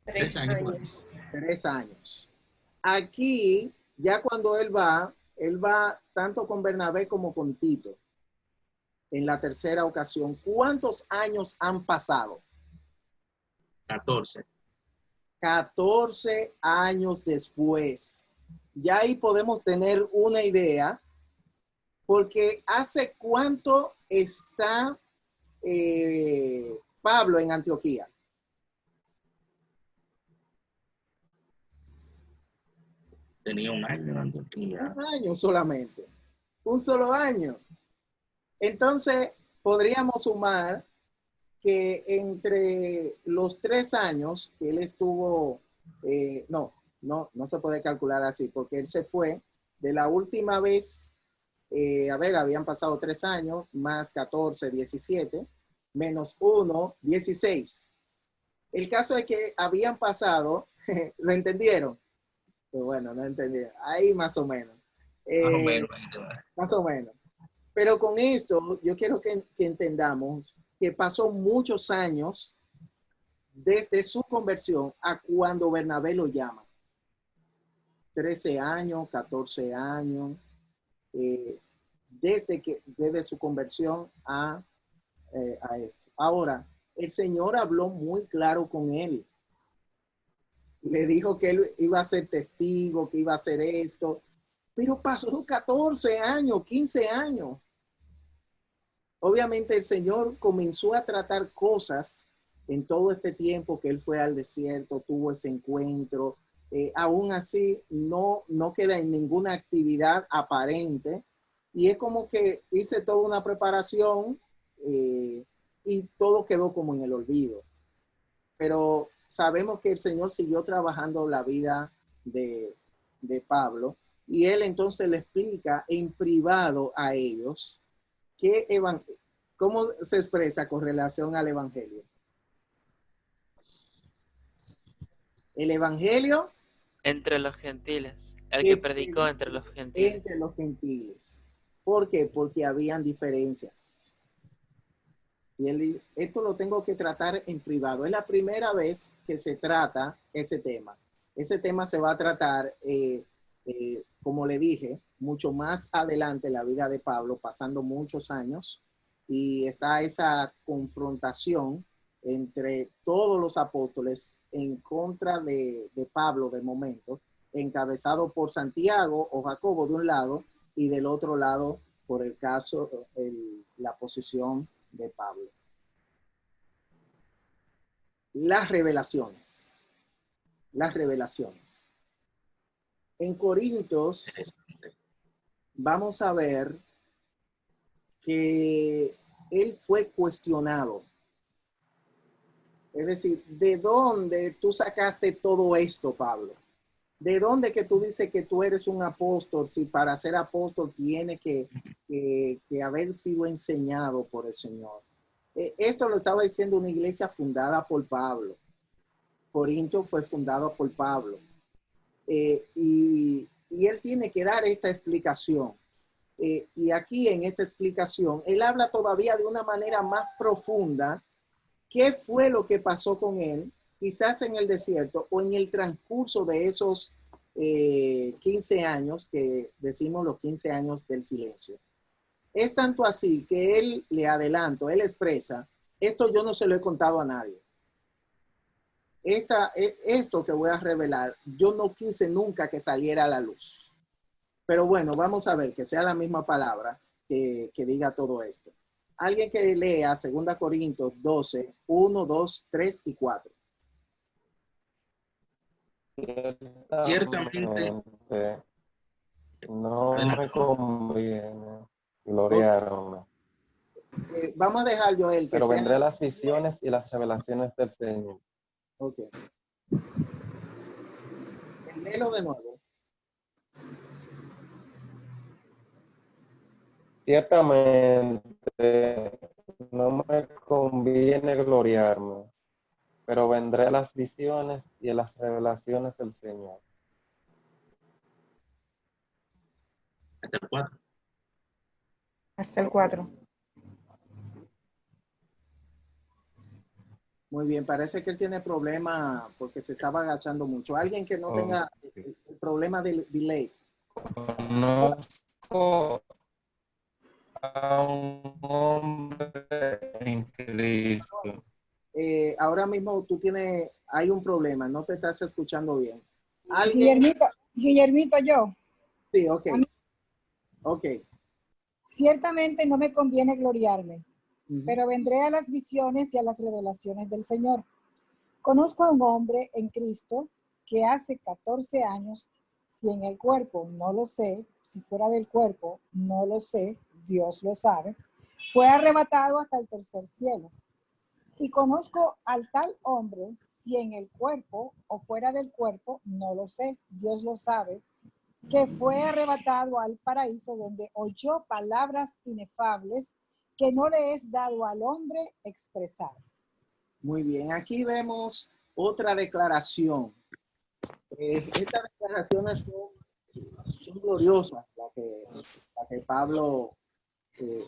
Tres años. 3 años. Aquí, ya cuando él va tanto con Bernabé como con Tito. En la tercera ocasión, ¿cuántos años han pasado? 14. 14 años después. Ya ahí podemos tener una idea, porque ¿hace cuánto está Pablo en Antioquía? tenía un año cuando tenía. Un año solamente. Un solo año. Entonces, podríamos sumar que entre los 3 años que él estuvo, no se puede calcular así, porque él se fue de la última vez, habían pasado 3 años, más 14, 17, menos 1, 16. El caso es que habían pasado, ¿lo entendieron? Pues bueno, no entendí. Ahí más o menos. Más o menos. Más o menos. Pero con esto, yo quiero que entendamos que pasó muchos años desde su conversión a cuando Bernabé lo llama. 13 años, 14 años, desde su conversión a esto. Ahora, el Señor habló muy claro con él. Le dijo que él iba a ser testigo, que iba a hacer esto, pero pasó 14 años, 15 años. Obviamente el Señor comenzó a tratar cosas en todo este tiempo que él fue al desierto, tuvo ese encuentro. Aún así, no queda en ninguna actividad aparente. Y es como que hice toda una preparación y todo quedó como en el olvido. Pero sabemos que el Señor siguió trabajando la vida de Pablo y él entonces le explica en privado a ellos cómo se expresa con relación al evangelio. El evangelio entre los gentiles, el que predicó entre los gentiles. Entre los gentiles. ¿Por qué? Porque habían diferencias. Y él dice, esto lo tengo que tratar en privado. Es la primera vez que se trata ese tema. Ese tema se va a tratar, como le dije, mucho más adelante en la vida de Pablo, pasando muchos años. Y está esa confrontación entre todos los apóstoles en contra de Pablo de momento, encabezado por Santiago o Jacobo de un lado y del otro lado por el caso, la posición de Pablo. Las revelaciones. En Corintios vamos a ver que él fue cuestionado. Es decir, ¿de dónde tú sacaste todo esto, Pablo? ¿De dónde que tú dices que tú eres un apóstol si para ser apóstol tiene que haber sido enseñado por el Señor? Esto lo estaba diciendo una iglesia fundada por Pablo. Corinto fue fundado por Pablo. Y él tiene que dar esta explicación. Y aquí en esta explicación, él habla todavía de una manera más profunda. ¿Qué fue lo que pasó con él? Quizás en el desierto o en el transcurso de esos 15 años que decimos los 15 años del silencio. Es tanto así que él, le adelanto, él expresa, esto yo no se lo he contado a nadie. Esto que voy a revelar, yo no quise nunca que saliera a la luz. Pero bueno, vamos a ver que sea la misma palabra que diga todo esto. Alguien que lea 2 Corintios 12, 1, 2, 3 y 4. Ciertamente no me conviene gloriarme. Vamos a dejar, Joel, que pero sea... vendré las visiones y las revelaciones del Señor. Ok. Léelo de nuevo. Ciertamente no me conviene gloriarme, pero vendré a las visiones y a las revelaciones del Señor. hasta el 4. Hasta el 4. Muy bien, parece que él tiene problema porque se estaba agachando mucho. Alguien que no tenga el problema del delay. Conozco a un hombre en Cristo. Ahora mismo hay un problema, no te estás escuchando bien. ¿Alguien? Guillermito, yo. Sí, ok. Ok. Ciertamente no me conviene gloriarme, pero vendré a las visiones y a las revelaciones del Señor. Conozco a un hombre en Cristo que hace 14 años Si en el cuerpo, no lo sé. Si fuera del cuerpo, no lo sé. Dios lo sabe. Fue arrebatado hasta el tercer cielo. Y conozco al tal hombre, si en el cuerpo o fuera del cuerpo, no lo sé. Dios lo sabe. Que fue arrebatado al paraíso, donde oyó palabras inefables que no le es dado al hombre expresar. Muy bien, aquí vemos otra declaración. Estas declaraciones son gloriosas, la que Pablo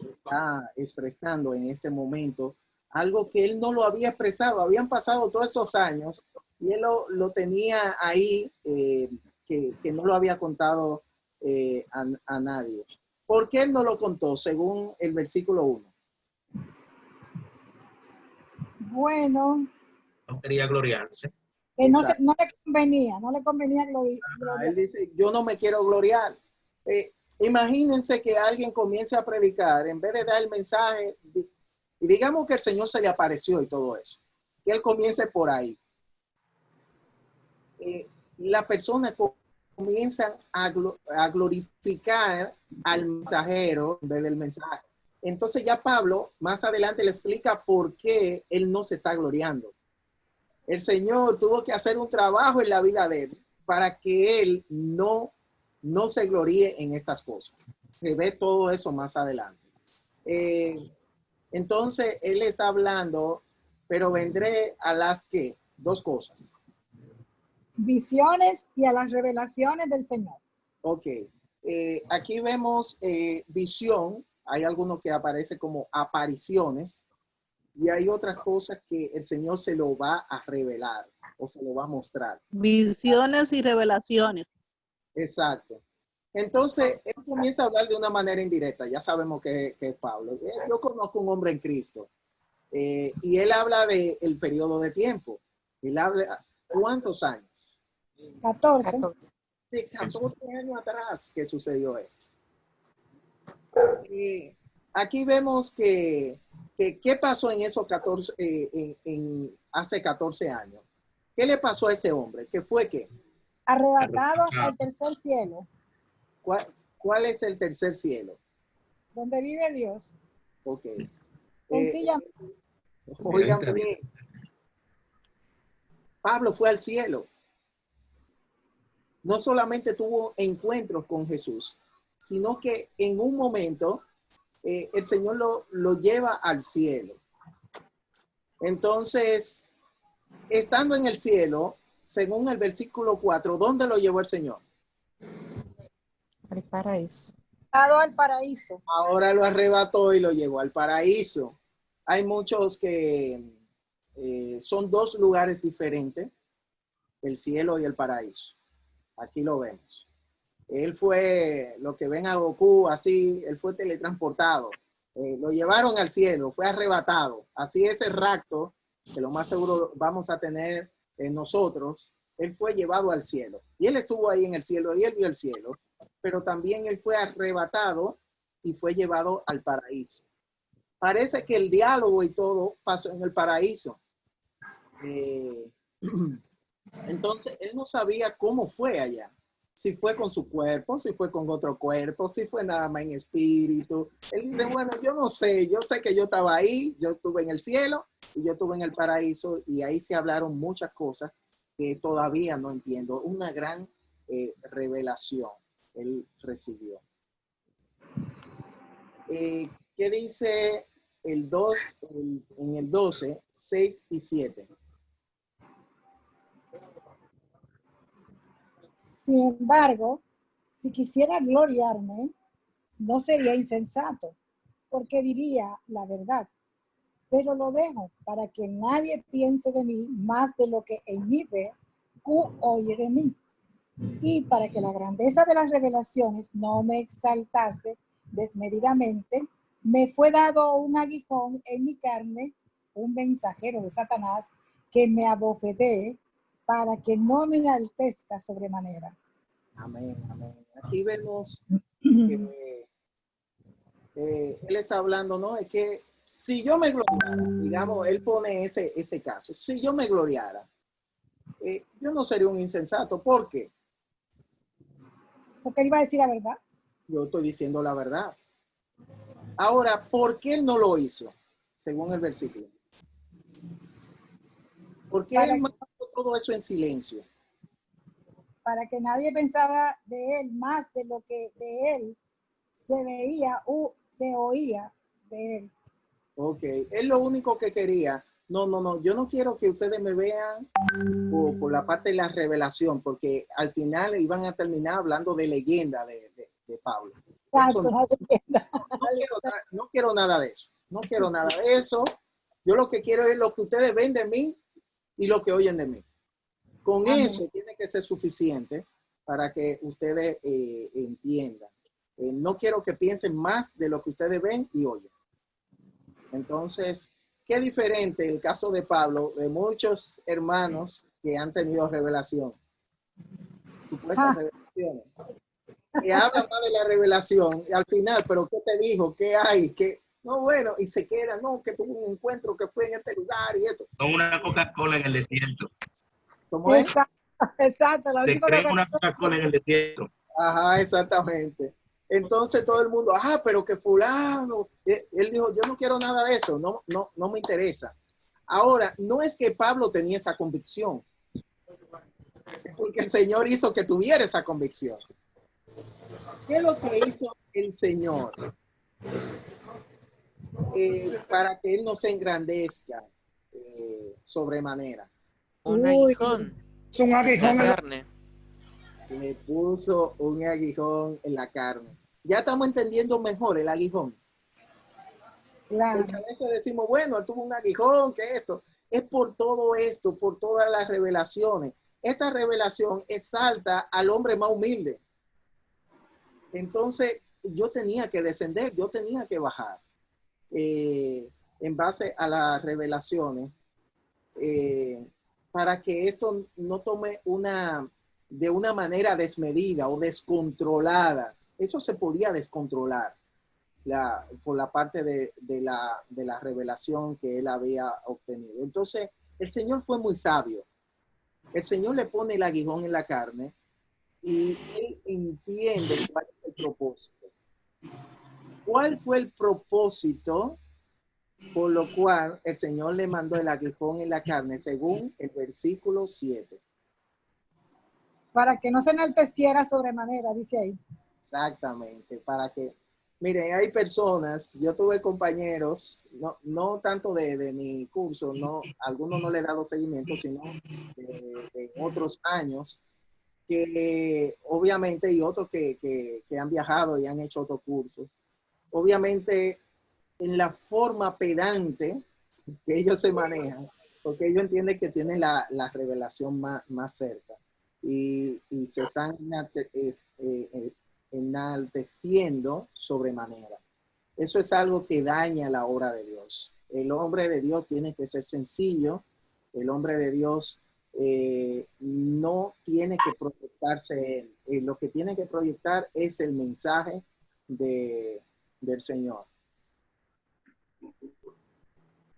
está expresando en este momento, algo que él no lo había expresado. Habían pasado todos esos años y él lo tenía ahí, que no lo había contado a nadie. ¿Por qué él no lo contó según el versículo 1? Bueno, No quería gloriarse. que no le convenía gloriar. Él dice, yo no me quiero gloriar. Imagínense que alguien comience a predicar, en vez de dar el mensaje, y digamos que el Señor se le apareció y todo eso, que él comience por ahí. Las personas comienzan a glorificar al mensajero en vez del mensaje. Entonces ya Pablo más adelante le explica por qué él no se está gloriando. El Señor tuvo que hacer un trabajo en la vida de él para que él no se gloríe en estas cosas. Se ve todo eso más adelante. Entonces él está hablando, pero vendré a las que, dos cosas. Visiones y a las revelaciones del Señor. Ok. Aquí vemos visión. Hay algunos que aparece como apariciones. Y hay otras cosas que el Señor se lo va a revelar o se lo va a mostrar. Visiones y revelaciones. Exacto. Entonces, él comienza a hablar de una manera indirecta. Ya sabemos que es Pablo. Yo conozco un hombre en Cristo. Y él habla del periodo de tiempo. Él habla, ¿cuántos años? 14. De 14 años atrás que sucedió esto. Aquí vemos que ¿qué pasó en esos 14, hace 14 años? ¿Qué le pasó a ese hombre? ¿Qué fue qué? Arrebatado al tercer cielo. ¿Cuál es el tercer cielo? Donde vive Dios. Ok. Sencillamente. Oigan bien. Pablo fue al cielo. No solamente tuvo encuentros con Jesús, sino que en un momento el Señor lo lleva al cielo. Entonces, estando en el cielo, según el versículo 4, ¿dónde lo llevó el Señor? Al paraíso. Al paraíso. Ahora lo arrebató y lo llevó al paraíso. Hay muchos que son dos lugares diferentes, el cielo y el paraíso. Aquí lo vemos. Él fue, lo que ven a Goku así, él fue teletransportado. Lo llevaron al cielo, fue arrebatado. Así ese rapto, que lo más seguro vamos a tener en nosotros, él fue llevado al cielo. Y él estuvo ahí en el cielo y él vio el cielo, pero también él fue arrebatado y fue llevado al paraíso. Parece que el diálogo y todo pasó en el paraíso. Entonces, él no sabía cómo fue allá. Si fue con su cuerpo, si fue con otro cuerpo, si fue nada más en espíritu. Él dice, bueno, yo no sé, yo sé que yo estaba ahí, yo estuve en el cielo y yo estuve en el paraíso y ahí se hablaron muchas cosas que todavía no entiendo. Una gran revelación él recibió. ¿Qué dice el 2, en el 12, 6 y 7? Sin embargo, si quisiera gloriarme, no sería insensato, porque diría la verdad. Pero lo dejo para que nadie piense de mí más de lo que en mí ve u oye de mí. Y para que la grandeza de las revelaciones no me exaltase desmedidamente, me fue dado un aguijón en mi carne, un mensajero de Satanás, que me abofetee para que no me enaltezca sobremanera. Amén, amén. Aquí vemos que él está hablando, ¿no? Es que si yo me gloriara, digamos, él pone ese caso, si yo me gloriara, yo no sería un insensato. ¿Por qué? Porque él iba a decir la verdad. Yo estoy diciendo la verdad. Ahora, ¿por qué él no lo hizo? Según el versículo. ¿Por qué él mantuvo todo eso en silencio? Para que nadie pensaba de él más de lo que de él se veía o se oía de él. Ok, es lo único que quería. No, yo no quiero que ustedes me vean por la parte de la revelación, porque al final iban a terminar hablando de leyenda de Pablo. Exacto, No quiero nada de eso. No quiero nada de eso. Yo lo que quiero es lo que ustedes ven de mí y lo que oyen de mí. Con eso tiene que ser suficiente para que ustedes entiendan. No quiero que piensen más de lo que ustedes ven y oyen. Entonces, qué diferente el caso de Pablo de muchos hermanos que han tenido revelación. Supuestas revelaciones. Que hablan más de la revelación y al final, pero ¿qué te dijo? ¿Qué hay? ¿Qué? No, bueno, y se queda, no, que tuvo un encuentro que fue en este lugar y esto. Con una Coca-Cola en el desierto. ¿Cómo es? Exacto. Se cree una Coca-Cola en el desierto. Ajá, exactamente. Entonces todo el mundo, pero que fulano, él dijo, yo no quiero nada de eso, no me interesa. Ahora, no es que Pablo tenía esa convicción, es porque el Señor hizo que tuviera esa convicción. ¿Qué es lo que hizo el Señor? Para que Él no se engrandezca sobremanera. Un aguijón. Es un aguijón La en la carne. Le puso un aguijón en la carne. Ya estamos entendiendo mejor el aguijón. Claro. Porque a veces decimos, bueno, él tuvo un aguijón, que esto. Es por todo esto, por todas las revelaciones. Esta revelación exalta al hombre más humilde. Entonces, yo tenía que descender, yo tenía que bajar. En base a las revelaciones, para que esto no tome de una manera desmedida o descontrolada. Eso se podía descontrolar por la parte de la revelación que él había obtenido. Entonces, el Señor fue muy sabio. El Señor le pone el aguijón en la carne y él entiende cuál es el propósito. ¿Cuál fue el propósito por lo cual el Señor le mandó el aguijón en la carne, según el versículo 7? Para que no se enalteciera sobremanera, dice ahí. Exactamente, para que, mire, hay personas, yo tuve compañeros, no tanto de mi curso, algunos no le he dado seguimiento, sino de otros años, que obviamente, y otros que han viajado y han hecho otro curso, obviamente en la forma pedante que ellos se manejan, porque ellos entienden que tienen la revelación más cerca y se están enalteciendo sobremanera. Eso es algo que daña la obra de Dios. El hombre de Dios tiene que ser sencillo. El hombre de Dios no tiene que proyectarse él. Lo que tiene que proyectar es el mensaje del Señor.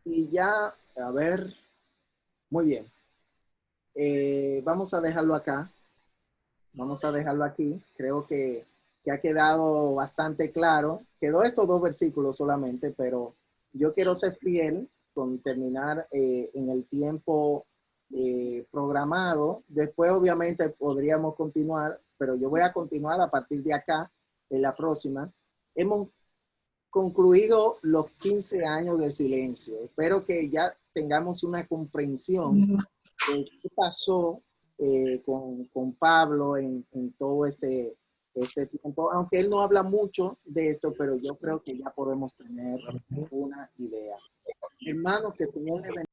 Y ya, a ver, muy bien. Vamos a dejarlo acá. Vamos a dejarlo aquí. Creo que ha quedado bastante claro. Quedó estos 2 versículos solamente, pero yo quiero ser fiel con terminar en el tiempo programado. Después, obviamente, podríamos continuar, pero yo voy a continuar a partir de acá, en la próxima. Hemos concluido los 15 años del silencio. Espero que ya tengamos una comprensión de qué pasó con Pablo en todo este tiempo, aunque él no habla mucho de esto, pero yo creo que ya podemos tener una idea. Hermanos, que tengan